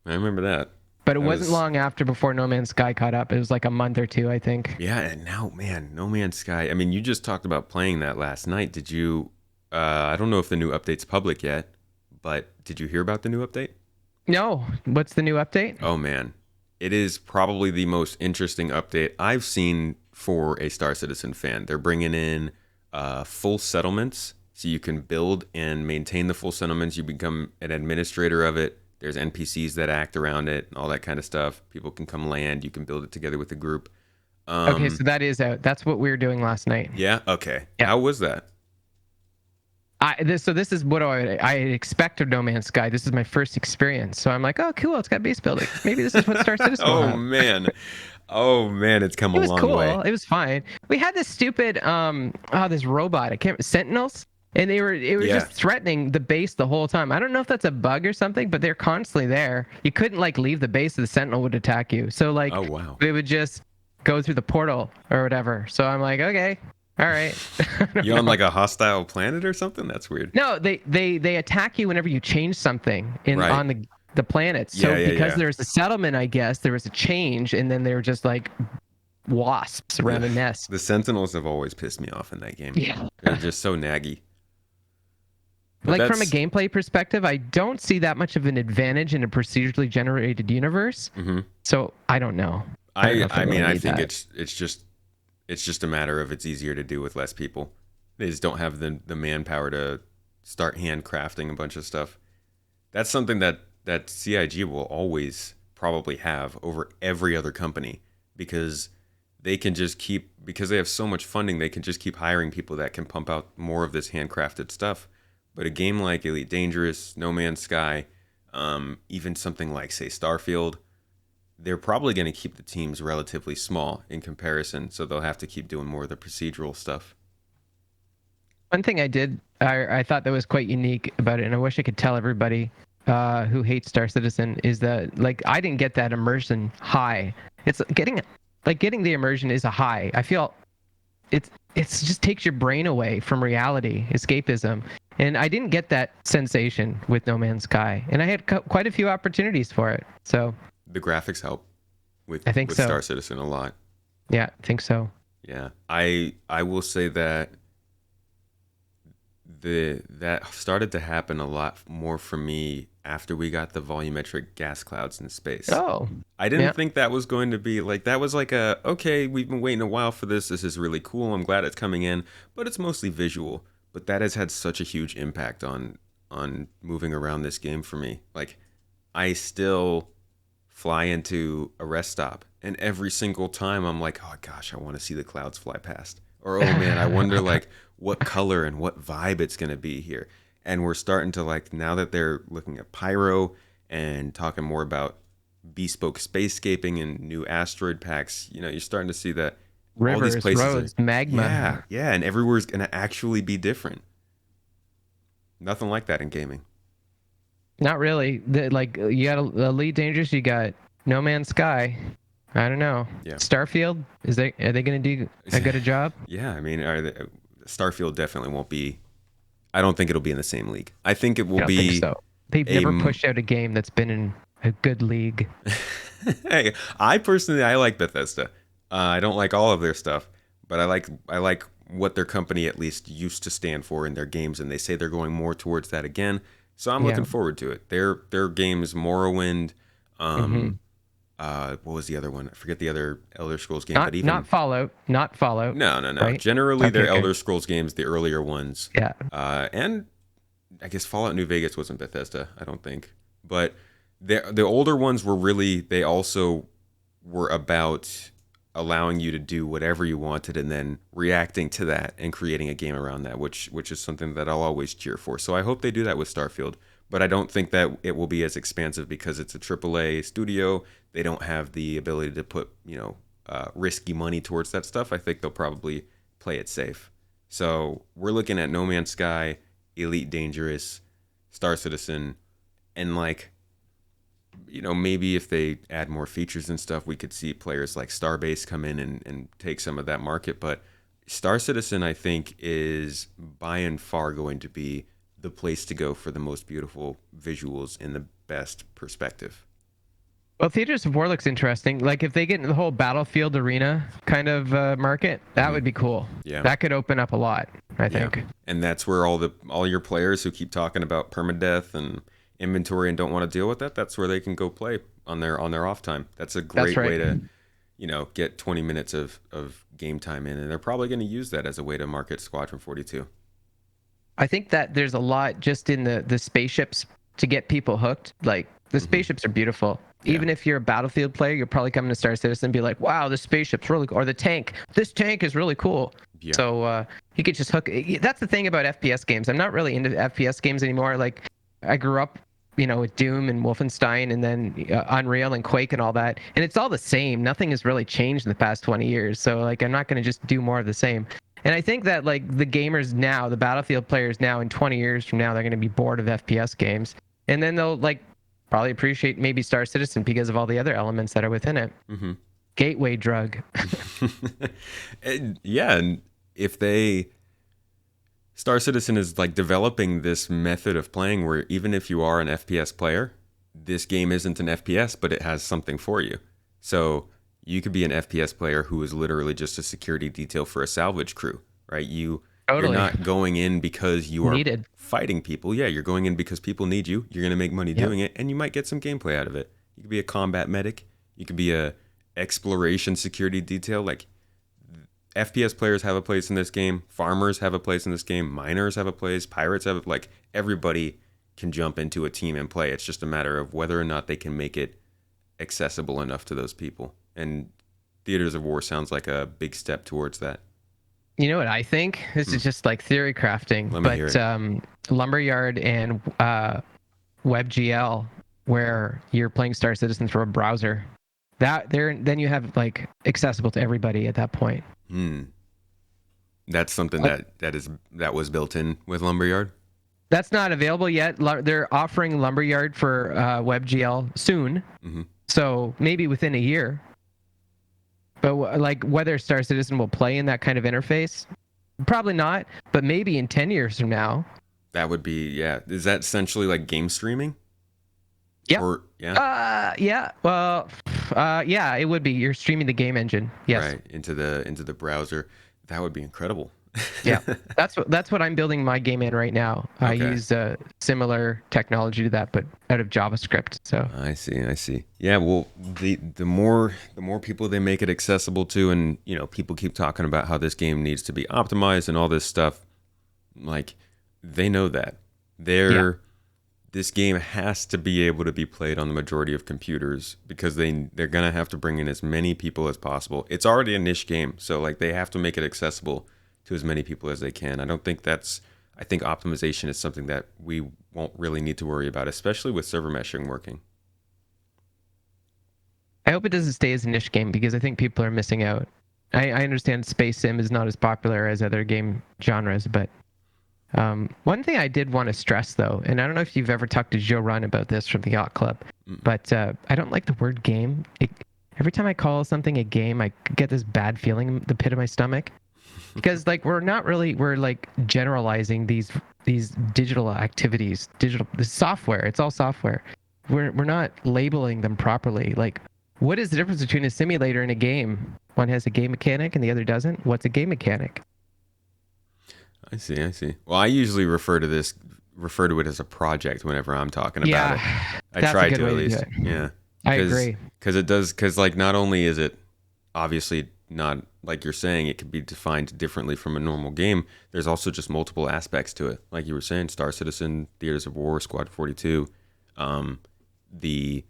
I remember that. But it That wasn't was long after before No Man's Sky caught up. It was like a month or two, I think. yeah, and now man, No Man's Sky. I mean, you just talked about playing that last night. Did you? I don't know if the new update's public yet, but did you hear about the new update? No. What's the new update? Oh man, it is probably the most interesting update I've seen for a Star Citizen fan. They're bringing in full settlements, so you can build and maintain the full settlements. You become an administrator of it. There's NPCs that act around it, all that kind of stuff. People can come land. You can build it together with a group. Okay, Um, so that is out. That's what we were doing last night. yeah. Okay. Yeah. How was that? So this is what I expect of No Man's Sky. This is my first experience. So I'm like, oh, cool. It's got base building. Maybe this is what Star Citizen will Oh have. man. Oh man, it's come It a was long way. cool. It was fine. We had this stupid this robot. I can't Sentinels, and it was Yeah. just threatening the base the whole time. I don't know if that's a bug or something, but they're constantly there. You couldn't like leave the base, or the Sentinel would attack you. So like Oh wow. we would just go through the portal or whatever. So I'm like, okay, all right. I don't You on know. like a hostile planet or something? That's weird. No, they attack you whenever you change something Right. on the planet. So Yeah, yeah, because yeah. there's a settlement, I guess there was a change, and then they were just like wasps around a nest. The Sentinels have always pissed me off in that game. Yeah. They're just so naggy. But Like from a that's gameplay perspective, I don't see that much of an advantage in a procedurally generated universe. mhm. So I don't know. don't know if I mean really I need think that. it's just a matter of it's easier to do with less people. They just don't have the manpower to start handcrafting a bunch of stuff. That's something that CIG will always probably have over every other company because they can just keep because they have so much funding they can just keep hiring people that can pump out more of this handcrafted stuff. But a game like Elite Dangerous, No Man's Sky, even something like say Starfield, they're probably going to keep the teams relatively small in comparison, so they'll have to keep doing more of the procedural stuff. One thing I thought that was quite unique about it, and I wish I could tell everybody who hates Star Citizen, is that like I didn't get that immersion high. It's getting the immersion is a high. I feel it's just takes your brain away from reality, escapism, and I didn't get that sensation with No Man's Sky, and I had quite a few opportunities for it. So The graphics help I think with so. Star Citizen a lot. Yeah, I think so. Yeah, I will say that that started to happen a lot more for me after we got the volumetric gas clouds in space. Oh, I didn't yeah. think that was going to be like that was like a okay, we've been waiting a while for this. This is really cool. I'm glad it's coming in, but it's mostly visual. But that has had such a huge impact on moving around this game for me. Like I still fly into a rest stop and every single time I'm like, "Oh gosh, I want to see the clouds fly past." Or, "Oh man, I wonder like what color and what vibe it's going to be here." And we're starting to like now that they're looking at pyro and talking more about bespoke spacescaping and new asteroid packs, you're starting to see that all these Rivers, places are roads, magma. yeah, yeah, and everywhere's gonna actually be different. Nothing like that in gaming. Not really. Like you got Elite Dangerous, you got No Man's Sky. I don't know. Yeah. Starfield, are they going to do a good a job? Yeah, I mean, Starfield definitely won't be. I don't think it'll be in the same league. I think it I will don't think be. so. They've a never m- pushed out a game that's been in a good league. Hey, I personally I like Bethesda. I don't like all of their stuff, but I like what their company at least used to stand for in their games, and they say they're going more towards that again. So I'm Yeah. looking forward to it. Their games, Morrowind, hmm um, what was the other one? I forget the other Elder Scrolls game, Not but even not Fallout, not Fallout, no. right? Generally, Okay, their okay. Elder Scrolls games, the earlier ones, Yeah. and I guess Fallout New Vegas wasn't Bethesda, I don't think, but the older ones were really they also were about allowing you to do whatever you wanted and then reacting to that and creating a game around that, which is something that I'll always cheer for. So I hope they do that with Starfield. but I don't think that it will be as expansive because it's a AAA studio. They don't have the ability to put risky money towards that stuff. I think they'll probably play it safe. So we're looking at No Man's Sky, Elite Dangerous, Star Citizen, and like maybe if they add more features and stuff, we could see players like Starbase come in and take some of that market. But Star Citizen, I think, is by and far going to be the place to go for the most beautiful visuals and the best perspective. Well, Theaters of War looks interesting. Like if they get into the whole battlefield arena kind of market, that would be cool. Yeah. That could open up a lot, I think. And that's where all your players who keep talking about permadeath and inventory and don't want to deal with that, that's where they can go play on their off time. That's a great way to get 20 minutes of game time in, and they're probably going to use that as a way to market Squadron 42. I think that there's a lot just in the spaceships to get people hooked. Like the spaceships are beautiful. Yeah. Even if you're a Battlefield player, you're probably coming to Star Citizen and be like, wow, this spaceship's really cool. Or the tank. This tank is really cool. Yeah. So you could just hook. That's the thing about FPS games. I'm not really into FPS games anymore. Like I grew up, with Doom and Wolfenstein and then Unreal and Quake and all that. And it's all the same. Nothing has really changed in the past 20 years. So like I'm not going to just do more of the same. And I think that like the gamers now, the Battlefield players now in 20 years from now, they're going to be bored of FPS games. And then they'll like probably appreciate maybe Star Citizen because of all the other elements that are within it. Mm-hmm. Gateway drug. And if Star Citizen is like developing this method of playing where even if you are an FPS player, this game isn't an FPS, but it has something for you. So you could be an FPS player who is literally just a security detail for a salvage crew, right? You're not going in because you are fighting people. Yeah, you're going in because people need you. You're going to make money doing it, and you might get some gameplay out of it. You could be a combat medic. You could be a exploration security detail. Like FPS players have a place in this game. Farmers have a place in this game. Miners have a place. Pirates have everybody can jump into a team and play. It's just a matter of whether or not they can make it accessible enough to those people. And Theaters of War sounds like a big step towards that. You know what I think? This is just like theory crafting. Let me hear it. Lumberyard and WebGL, where you're playing Star Citizen through a browser, then you have like accessible to everybody at that point. That's something that was built in with Lumberyard. That's not available yet. They're offering Lumberyard for WebGL soon, so maybe within a year. But like whether Star Citizen will play in that kind of interface, probably not. But maybe in 10 years from now. That would be, yeah. Is that essentially like game streaming? Yeah. Yeah. Well, yeah, it would be. You're streaming the game engine. Yes. Right, into the browser. That would be incredible. Yeah. That's what I'm building my game in right now. Okay. I use similar technology to that, but out of JavaScript. So I see. Yeah, well, the more people they make it accessible to, and people keep talking about how this game needs to be optimized and all this stuff, like they know that. This game has to be able to be played on the majority of computers because they're going to have to bring in as many people as possible. It's already a niche game, so like they have to make it accessible to as many people as they can. I think optimization is something that we won't really need to worry about, especially with server meshing working. I hope it doesn't stay as a niche game because I think people are missing out. I understand Space Sim is not as popular as other game genres, but one thing I did want to stress, though, and I don't know if you've ever talked to Joe Run about this from the Yacht Club, but I don't like the word game. Every time I call something a game, I get this bad feeling in the pit of my stomach. Because like we're like generalizing these digital activities, the software. It's all software. We're not labeling them properly. Like, what is the difference between a simulator and a game? One has a game mechanic and the other doesn't. What's a game mechanic? I see. Well, I usually refer to it as a project whenever I'm talking about it. I try to at least. Yeah. I agree. Because like not only is it obviously not like you're saying it could be defined differently from a normal game, there's also just multiple aspects to it. Like you were saying, Star Citizen, Theaters of War, Squad 42, the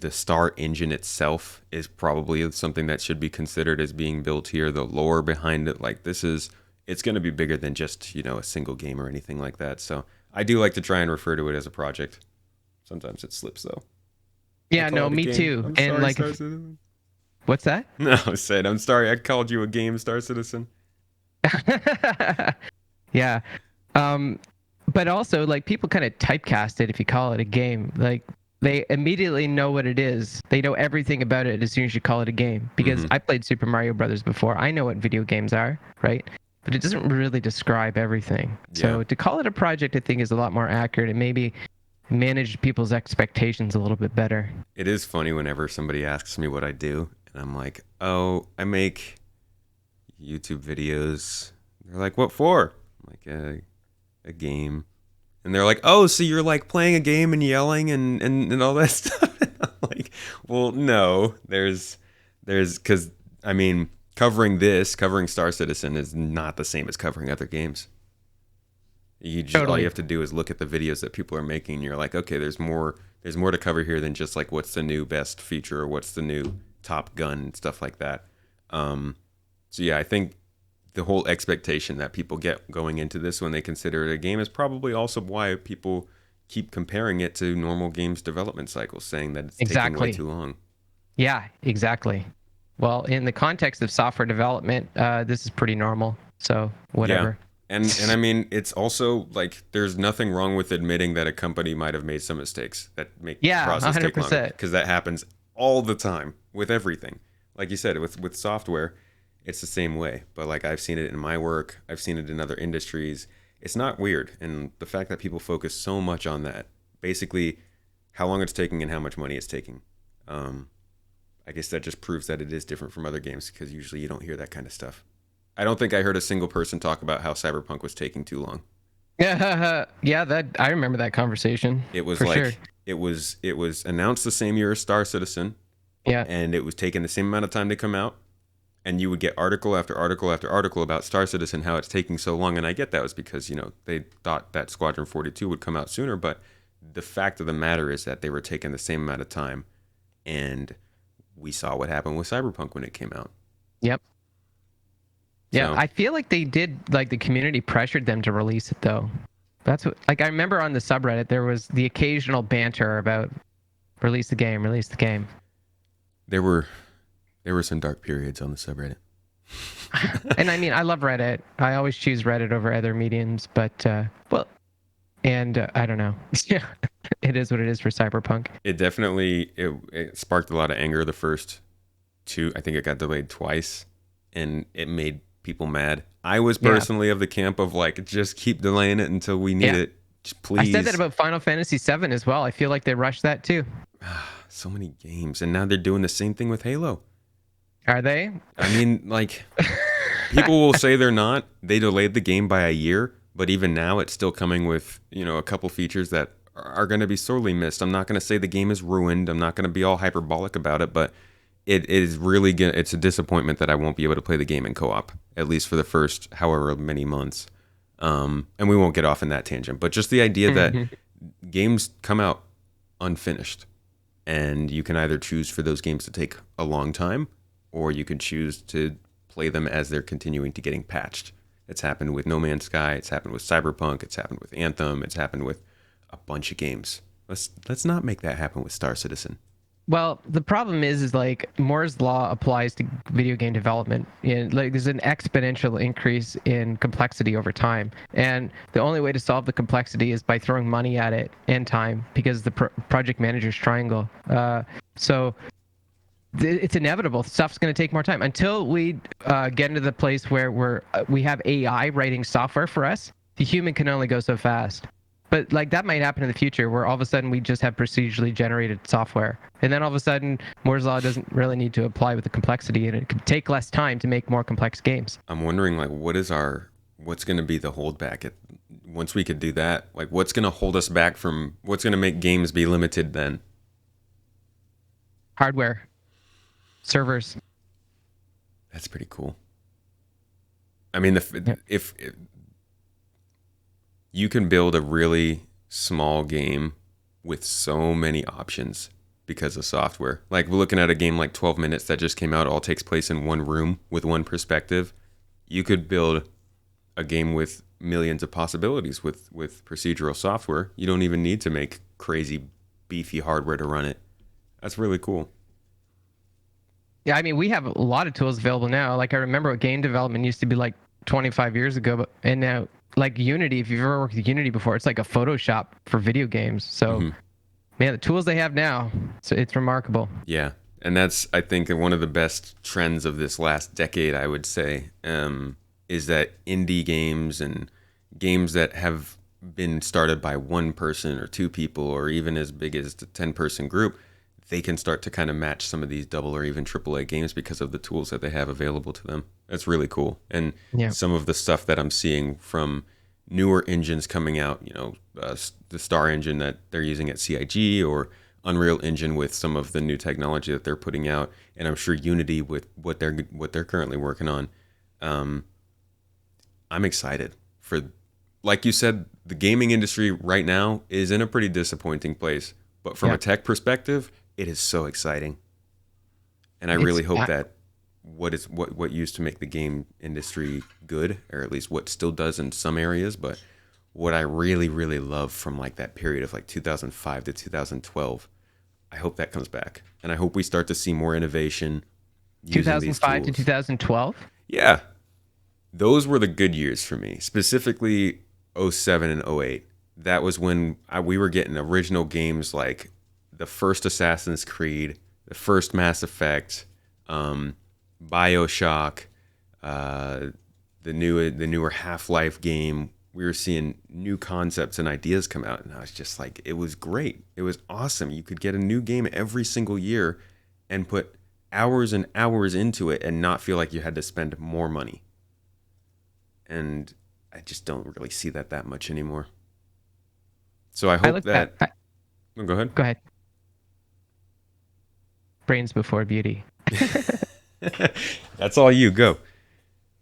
Star engine itself is probably something that should be considered as being built here. The lore behind it, like it's going to be bigger than just a single game or anything like that. So I do like to try and refer to it as a project. Sometimes it slips though. I Yeah, call no, it a me game. too. I'm And sorry, like, Star Citizen. what's that? No, I said I'm sorry. I called you a game, Star Citizen. Yeah. Um, but also like people kind of typecast it if you call it a game. Like they immediately know what it is. They know everything about it as soon as you call it a game. Because Hmm. I played Super Mario Brothers before. I know what video games are, right? But it doesn't really describe everything. Yeah, So to call it a project, I think is a lot more accurate and maybe manage people's expectations a little bit better. it is funny whenever somebody asks me what I do, and I'm like, "Oh, I make YouTube videos." They're like, "What for?" I'm like, "A game." And they're like, "Oh, so you're like playing a game and yelling and all that stuff." I'm like, well, no, because I mean, covering Star Citizen is not the same as covering other games. All you Totally. have to do is look at the videos that people are making, and you're like, okay, there's more to cover here than just like what's the new best feature or what's the new Top Gun and stuff like that. Um, so yeah, I think the whole expectation that people get going into this when they consider it a game is probably also why people keep comparing it to normal games development cycles, saying that it's taking way Exactly. too long. Yeah, exactly. Well, in the context of software development, this is pretty normal. So Yeah. whatever. And I mean, it's also like there's nothing wrong with admitting that a company might have made some mistakes that make the Yeah, process take longer, 100%. because that happens all the time with everything. Like you said, with software, it's the same way. But like I've seen it in my work, I've seen it in other industries. It's not weird, and the fact that people focus so much on that, basically, how long it's taking and how much money it's taking. Um, I guess that just proves that it is different from other games because usually you don't hear that kind of stuff. I don't think I heard a single person talk about how Cyberpunk was taking too long. Yeah, yeah, that I remember that conversation It was for sure. like it was announced the same year as Star Citizen, Yeah. and it was taking the same amount of time to come out. And you would get article after article after article about Star Citizen, how it's taking so long. And I get that was because they thought that Squadron 42 would come out sooner, but the fact of the matter is that they were taking the same amount of time, and we saw what happened with Cyberpunk when it came out. Yep. Yeah, So I feel like they did like the community pressured them to release it though. That's what like I remember on the subreddit there was the occasional banter about release the game. there were there were some dark periods on the subreddit. And I mean, I love Reddit. I always choose Reddit over other mediums, but well, and I don't know. Yeah, it is what it is for Cyberpunk. It definitely it sparked a lot of anger the first two. I think it got delayed twice, and it made people mad. I was Yeah, personally of the camp of like, just keep delaying it until we need yeah. it. Just I said that please. about Final Fantasy VII as well. I feel like they rushed that too. So many games, and now they're doing the same thing with Halo. Are they? I mean, like, people will say they're not. They delayed the game by a year, but even now it's still coming with, a couple features that are going to be sorely missed. I'm not going to say the game is ruined. I'm not going to be all hyperbolic about it, but it is really it's a disappointment that I won't be able to play the game in co-op, at least for the first however many months. And we won't get off in that tangent, but just the idea that Hmm. games come out unfinished, and you can either choose for those games to take a long time, or you can choose to play them as they're continuing to getting patched. It's happened with No Man's Sky. It's happened with Cyberpunk. It's happened with Anthem. It's happened with a bunch of games. Let's not make that happen with Star Citizen. Well, the problem is like Moore's law applies to video game development. Like there's an exponential increase in complexity over time, and the only way to solve the complexity is by throwing money at it and time, because the project manager's triangle. So it's inevitable. Stuff's going to take more time until we get into the place where we have AI writing software for us. The human can only go so fast. But like that might happen in the future, where all of a sudden we just have procedurally generated software, and then all of a sudden Moore's law doesn't really need to apply with the complexity, and it could take less time to make more complex games. I'm wondering, like, what's going to be the holdback once we could do that? Like, what's going to hold us back from what's going to make games be limited then? Hardware, servers. That's pretty cool. I mean, Yeah. if you can build a really small game with so many options because of software. Like, we're looking at a game like 12 Minutes that just came out, all takes place in one room with one perspective. You could build a game with millions of possibilities with procedural software. You don't even need to make crazy beefy hardware to run it. That's really cool. Yeah, I mean, we have a lot of tools available now. Like I remember what game development used to be like 25 years ago, but and now like Unity, if you've ever worked with Unity before, it's like a Photoshop for video games. So, Hmm. man, the tools they have now, it's remarkable. Yeah, and that's I think one of the best trends of this last decade. I would say is that indie games and games that have been started by one person or two people, or even as big as the 10-person group, they can start to kind of match some of these double or even triple A games because of the tools that they have available to them. That's really cool. And Yeah. some of the stuff that I'm seeing from newer engines coming out, the Star engine that they're using at CIG, or Unreal Engine with some of the new technology that they're putting out, and I'm sure Unity with what they're currently working on. Um, I'm excited for, like you said, the gaming industry right now is in a pretty disappointing place. But from a Yeah. tech perspective, it is so exciting. And I It's really hope that what used to make the game industry good, or at least what still does in some areas, but what I really, really love from like that period of like 2005 to 2012, I hope that comes back. And I hope we start to see more innovation using these 2005 to tools. 2012. Yeah, those were the good years for me, specifically '07 and '08. That was when we were getting original games like the first Assassin's Creed, the first Mass Effect, um, Bioshock, uh, the newer Half-Life game. We were seeing new concepts and ideas come out, and I was just like, it was great. It was awesome. You could get a new game every single year and put hours and hours into it and not feel like you had to spend more money. And I just don't really see that much anymore. So I I hope look back. that. Oh, go ahead. Go ahead. Brains before beauty. That's all you go.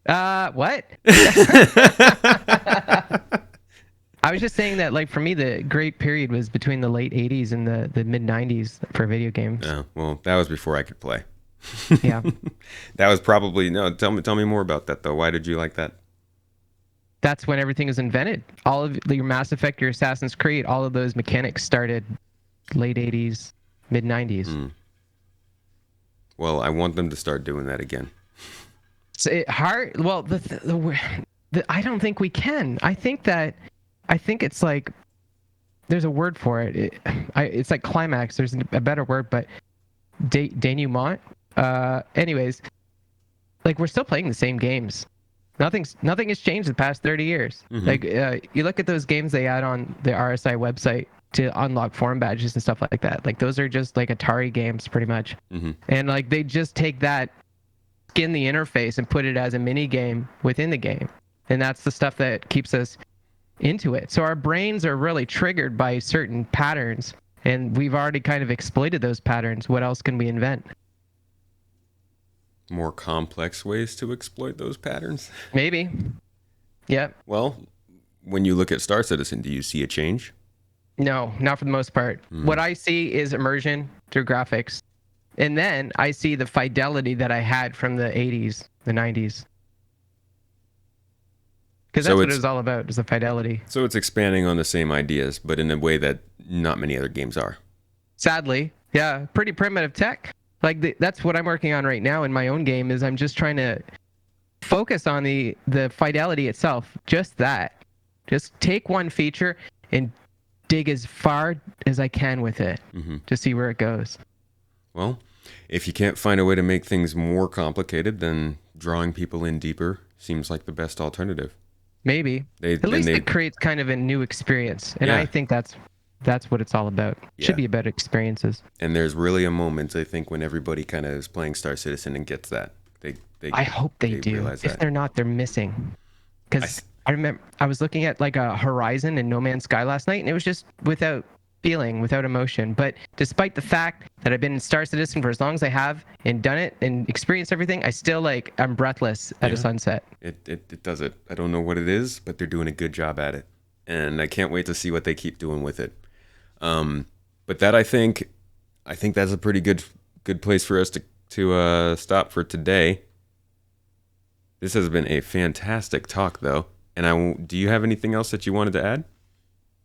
What? I was just saying that, like, for me, the great period was between the late 80s and the mid 90s for video games. Oh, well, that was before I could play. Yeah. That was probably no. Tell me more about that though. Why did you like that? That's when everything was invented. All of your Mass Effect, your Assassin's Creed, all of those mechanics started late 80s, mid 90s. Mm. Well, I want them to start doing that again. It's hard. Well, I don't think we can. I think it's like, there's a word for it. It's like climax. There's a better word, but denouement. Anyways, like, we're still playing the same games. Nothing has changed the past 30 years. Mhm. Like, you look at those games they add on the RSI website to unlock forum badges and stuff like that. Like, those are just like Atari games pretty much. Mm-hmm. And like, they just take that, skin the interface, and put it as a mini game within the game. And that's the stuff that keeps us into it. So our brains are really triggered by certain patterns, and we've already kind of exploited those patterns. What else can we invent? More complex ways to exploit those patterns. Maybe. Yep. Well, when you look at Star Citizen, do you see a change? No, not for the most part. What I see is immersion through graphics. And then I see the fidelity that I had from the 80s, the 90s. Because that's what it was all about, is the fidelity. So it's expanding on the same ideas, but in a way that not many other games are. Sadly, yeah, pretty primitive tech. Like, that's what I'm working on right now in my own game, is I'm just trying to focus on the fidelity itself. Just that. Just take one feature and dig as far as I can with it to see where it goes. Well, if you can't find a way to make things more complicated, then drawing people in deeper seems like the best alternative. Maybe. At least it creates kind of a new experience. And I think that's what it's all about. It should be about experiences. And there's really a moment, I think, when everybody kind of is playing Star Citizen and gets that. I hope they do. If they're not, they're missing. Because I remember I was looking at like a Horizon and No Man's Sky last night, and it was just without feeling, without emotion. But despite the fact that I've been in Star Citizen for as long as I have and done it and experienced everything, I still I'm breathless at a sunset. It does it. I don't know what it is, but they're doing a good job at it. And I can't wait to see what they keep doing with it. But that I think that's a pretty good place for us to stop for today. This has been a fantastic talk, though. And do you have anything else that you wanted to add?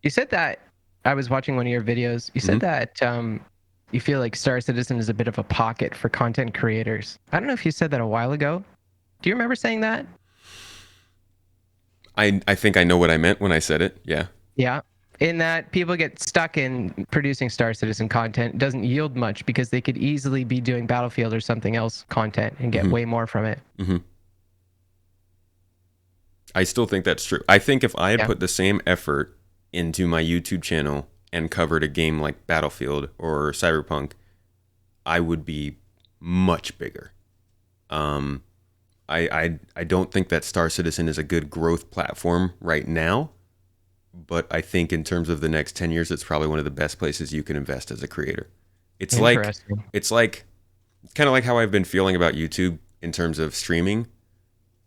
You said that I was watching one of your videos. You said Hmm. that you feel like Star Citizen is a bit of a pocket for content creators. I don't know if you said that a while ago. Do you remember saying that? I think I know what I meant when I said it. Yeah. Yeah. In that people get stuck in producing Star Citizen content, it doesn't yield much because they could easily be doing Battlefield or something else content and get Hmm. way more from it. Hmm. I still think that's true. I think if I had Yeah. put the same effort into my YouTube channel and covered a game like Battlefield or Cyberpunk, I would be much bigger. Um, I don't think that Star Citizen is a good growth platform right now, but I think in terms of the next 10 years, it's probably one of the best places you can invest as a creator. It's like Interesting. it's like it's kind of like how I've been feeling about YouTube in terms of streaming.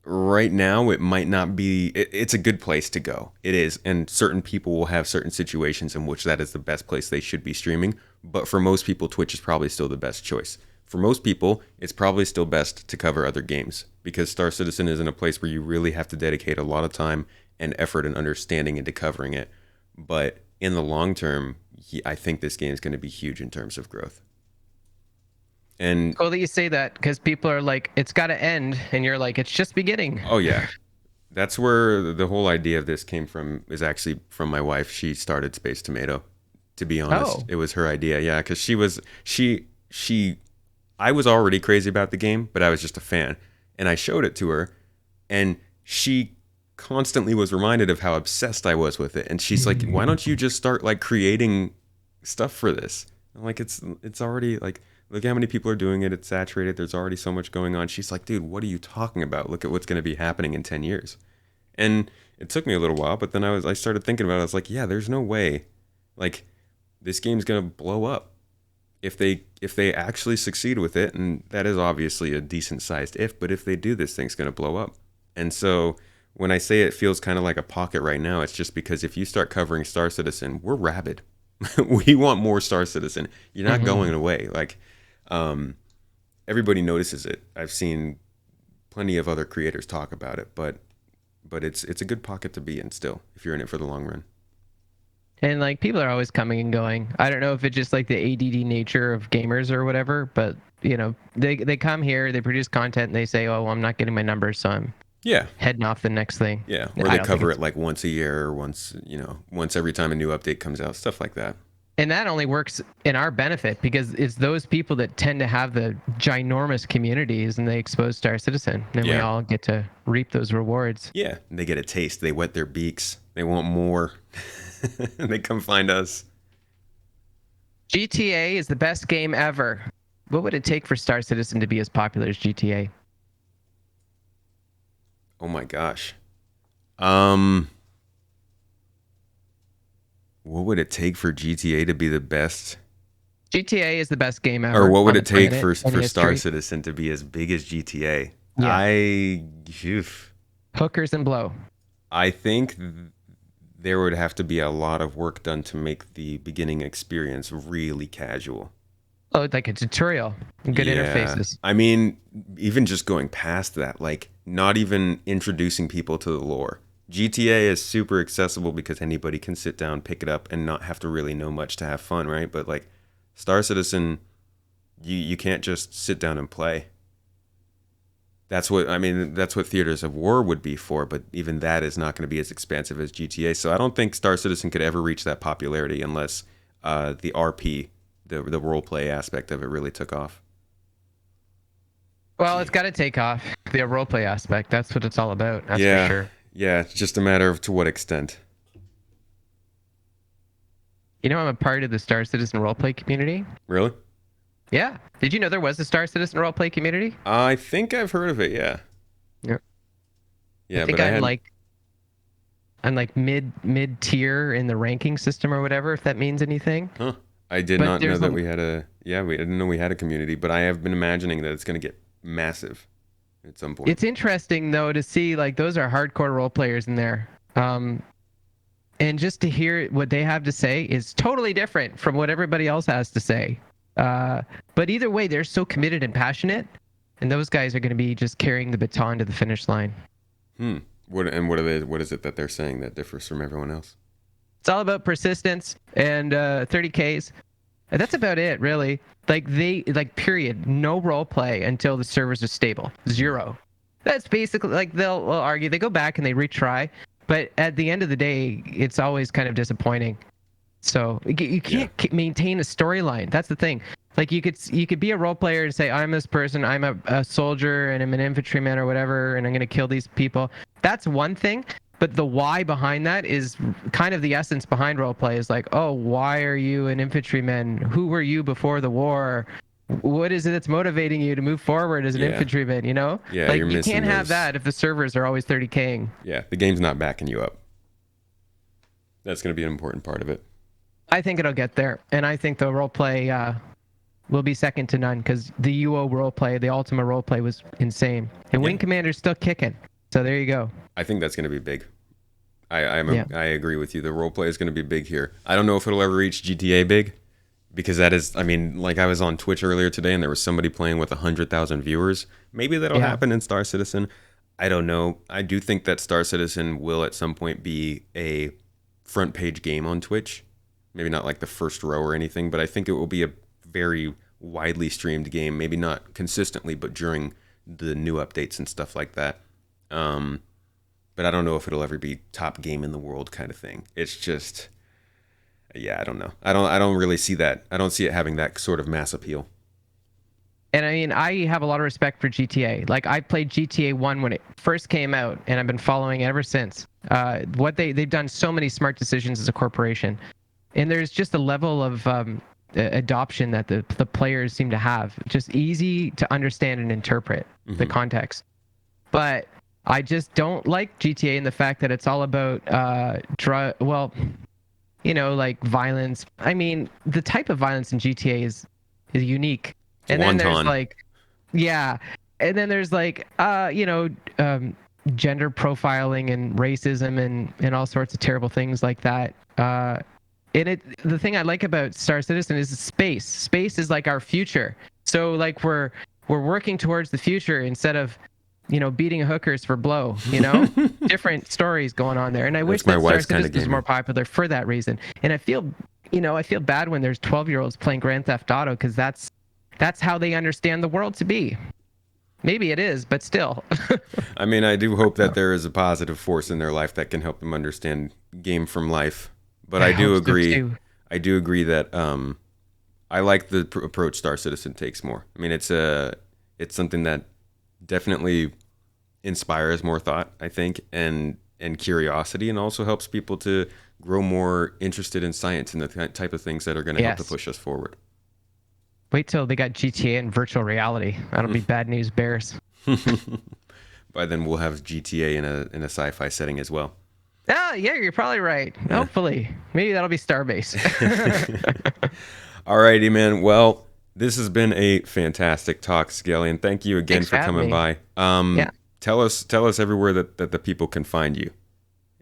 Right now it might not be it's a good place to go. It is, and certain people will have certain situations in which that is the best place they should be streaming, but for most people Twitch is probably still the best choice. For most people it's probably still best to cover other games because Star Citizen is in a place where you really have to dedicate a lot of time and effort and understanding into covering it, but in the long term I think this game is going to be huge in terms of growth. And Cool that you say that because people are like, it's got to end. And you're like, it's just beginning. oh yeah, that's where the whole idea of this came from, is actually from my wife. She started Space Tomato. To be honest, Oh, it was her idea. Yeah, because she I was already crazy about the game, but I was just a fan, and I showed it to her, and she constantly was reminded of how obsessed I was with it. And she's like, "Why don't you just start like creating stuff for this?" I'm like, it's already like, look how many people are doing it. It's saturated. There's already so much going on. She's like, dude, what are you talking about? Look at what's going to be happening in 10 years. And it took me a little while, but then I started thinking about it. I was like, yeah, there's no way like this game's going to blow up if they actually succeed with it, and that is obviously a decent sized if, but if they do, this thing's going to blow up. And so when I say it feels kind of like a pocket right now, it's just because if you start covering Star Citizen, we're rabid. We want more Star Citizen. You're not hmm. going away. Like, um, everybody notices it. I've seen plenty of other creators talk about it, but it's a good pocket to be in still if you're in it for the long run. And like people are always coming and going. I don't know if it's just like the ADD nature of gamers or whatever, but they come here, they produce content, and they say, "Oh, well, I'm not getting my numbers, so I'm Yeah, heading off the next thing." yeah. Or I they don't think cover it's it like once a year, or once every time a new update comes out, stuff like that. and that only works in our benefit because it's those people that tend to have the ginormous communities and they expose Star Citizen. Then we Yeah, all get to reap those rewards. yeah. And they get a taste. They wet their beaks. They want more. And they come find us. GTA is the best game ever. What would it take for Star Citizen to be as popular as GTA? Oh my gosh. Um, what would it take for GTA to be the best? GTA is the best game Or ever what would on the it take planet in for Star history. Citizen to be as big as GTA? Yeah, Oof. hookers and blow. I think there would have to be a lot of work done to make the beginning experience really casual. Oh, like a tutorial, good Yeah. interfaces. I mean, even just going past that, like not even introducing people to the lore. GTA is super accessible because anybody can sit down, pick it up, and not have to really know much to have fun, right? But like Star Citizen, you can't just sit down and play. That's what I mean. That's what Theaters of War would be for, but even that is not going to be as expansive as GTA. So I don't think Star Citizen could ever reach that popularity unless the RP, the role play aspect of it, really took off. Well, it's got to take off the roleplay aspect. That's what it's all about. That's for Yeah, sure. yeah. It's just a matter of to what extent. I'm a part of the Star Citizen roleplay community. Really? Yeah. Did you know there was a Star Citizen roleplay community? I think I've heard of it. Yeah, Yeah. I yeah, think but I I'm hadn't. like mid tier in the ranking system or whatever, if that means anything. Huh? I did But not know there's that a we had a. Yeah, we I didn't know we had a community, but I have been imagining that it's going to get massive at some point. it's interesting though to see like those are hardcore role players in there. And just to hear what they have to say is totally different from what everybody else has to say. But either way, they're so committed and passionate, and those guys are going to be just carrying the baton to the finish line. Hmm. What are they? What is it that they're saying that differs from everyone else? It's all about persistence and 30Ks. And that's about it, really. Like period, no role play until the servers are stable. Zero. That's basically like they'll argue, they go back and they retry, but at the end of the day, it's always kind of disappointing. So you can't maintain a storyline. That's the thing. Like you could be a role player and say, I'm this person, I'm a soldier and I'm an infantryman or whatever, and I'm gonna kill these people. That's one thing. But the why behind that is kind of the essence behind role play. Is like, oh, why are you an infantryman? Who were you before the war? What is it that's motivating you to move forward as an infantryman? You know, Yeah, like you're you missing can't have those. that if the servers are always 30K'ing. Yeah, the game's not backing you up. That's going to be an important part of it. I think it'll get there, and I think the role play will be second to none because the UO role play, the Ultima role play was insane, and Wing Commander's still kicking. So there you go. I think that's going to be big. I agree with you. The roleplay is going to be big here. I don't know if it'll ever reach GTA big, because that is, I mean, like I was on Twitch earlier today and there was somebody playing with 100,000 viewers. Maybe that'll happen in Star Citizen. I don't know. I do think that Star Citizen will at some point be a front page game on Twitch. Maybe not like the first row or anything, but I think it will be a very widely streamed game. Maybe not consistently, but during the new updates and stuff like that. But I don't know if it'll ever be top game in the world kind of thing. It's just, yeah, I don't know. I don't really see that. I don't see it having that sort of mass appeal. And I mean, I have a lot of respect for GTA. Like I played GTA 1 when it first came out, and I've been following it ever since. What they've done so many smart decisions as a corporation, and there's just a level of adoption that the players seem to have. Just easy to understand and interpret the context. But I just don't like GTA in the fact that it's all about like violence. I mean, the type of violence in GTA is unique. And then there's like, and then there's like, gender profiling and racism and all sorts of terrible things like that. The thing I like about Star Citizen is space. Space is like our future. So like we're working towards the future instead of beating hookers for blow, different stories going on there. And I wish that Star Citizen was more popular for that reason. And I feel bad when there's 12-year-olds playing Grand Theft Auto, because that's how they understand the world to be. Maybe it is, but still. I mean, I do hope that there is a positive force in their life that can help them understand game from life. But I do agree. I do agree that I like the approach Star Citizen takes more. I mean, it's something that definitely inspires more thought, I think, and curiosity, and also helps people to grow more interested in science and the type of things that are going to help to push us forward. Wait till they got GTA and virtual reality. That'll be bad news bears. By then we'll have GTA in a sci-fi setting as well. Oh, yeah, you're probably right. Yeah. Hopefully. Maybe that'll be Starbase. Alrighty, man. Well, this has been a fantastic talk, Seggellion. Thank you again for coming by. Tell us everywhere that the people can find you.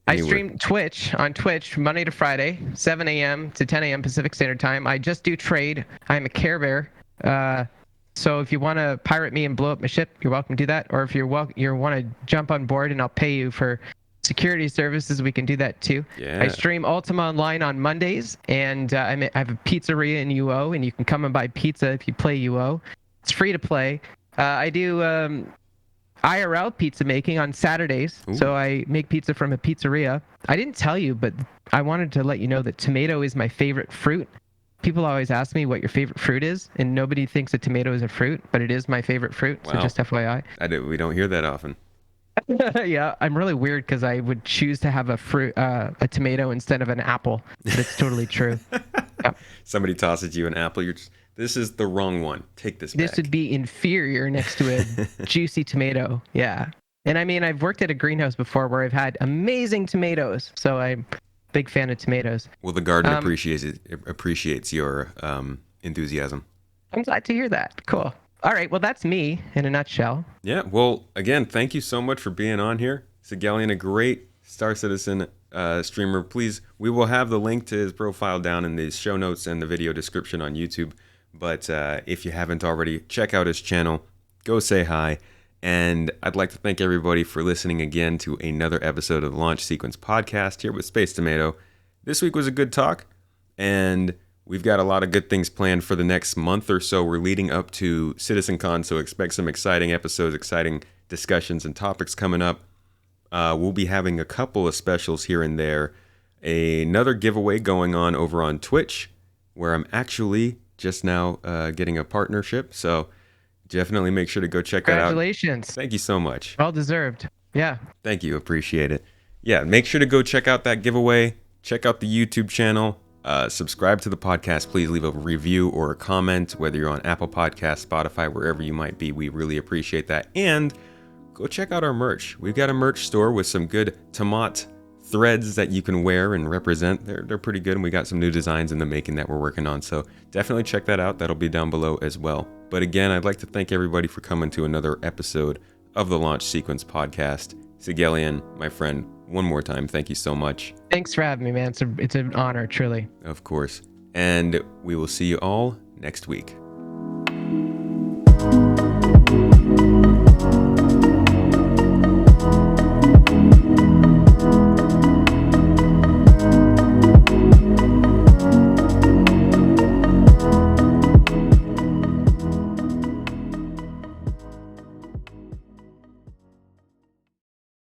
Anywhere. I stream on Twitch Monday to Friday, 7 a.m. to 10 a.m. Pacific Standard Time. I just do trade. I'm a Care Bear. So if you want to pirate me and blow up my ship, you're welcome to do that. Or if you want to jump on board and I'll pay you for security services, we can do that too. I stream Ultima Online on Mondays, and I have a pizzeria in UO, and you can come and buy pizza if you play UO. It's free to play. I do IRL pizza making on Saturdays. Ooh. So I make pizza from a pizzeria. I didn't tell you, but I wanted to let you know that tomato is my favorite fruit. People always ask me what your favorite fruit is, and nobody thinks a tomato is a fruit, but it is my favorite fruit. Wow. So just FYI. We don't hear that often. Yeah, I'm really weird because I would choose to have a tomato instead of an apple. But it's totally true. Yeah. Somebody tosses you an apple, this is the wrong one. Take this back. This would be inferior next to a juicy tomato. Yeah. And I mean, I've worked at a greenhouse before where I've had amazing tomatoes. So I'm a big fan of tomatoes. Well, the garden appreciates your enthusiasm. I'm glad to hear that. Cool. All right. Well, that's me in a nutshell. Yeah. Well, again, thank you so much for being on here. Seggellion, a great Star Citizen streamer. Please, we will have the link to his profile down in the show notes and the video description on YouTube. But if you haven't already, check out his channel. Go say hi. And I'd like to thank everybody for listening again to another episode of the Launch Sequence Podcast here with Space Tomato. This week was a good talk, and we've got a lot of good things planned for the next month or so. We're leading up to CitizenCon, so expect some exciting episodes, exciting discussions and topics coming up. We'll be having a couple of specials here and there. Another giveaway going on over on Twitch, where I'm actually just now getting a partnership. So definitely make sure to go check that out. Congratulations. Thank you so much. Well deserved. Yeah. Thank you. Appreciate it. Yeah, make sure to go check out that giveaway. Check out the YouTube channel. Subscribe to the podcast. Please leave a review or a comment, whether you're on Apple Podcasts, Spotify, wherever you might be. We really appreciate that. And go check out our merch. We've got a merch store with some good tomato threads that you can wear and represent. They're pretty good, and we got some new designs in the making that we're working on. So definitely check that out. That'll be down below as well. But again, I'd like to thank everybody for coming to another episode of the Launch Sequence Podcast. Seggellion, my friend, one more time, thank you so much. Thanks for having me, man. It's an honor, truly. Of course. And we will see you all next week.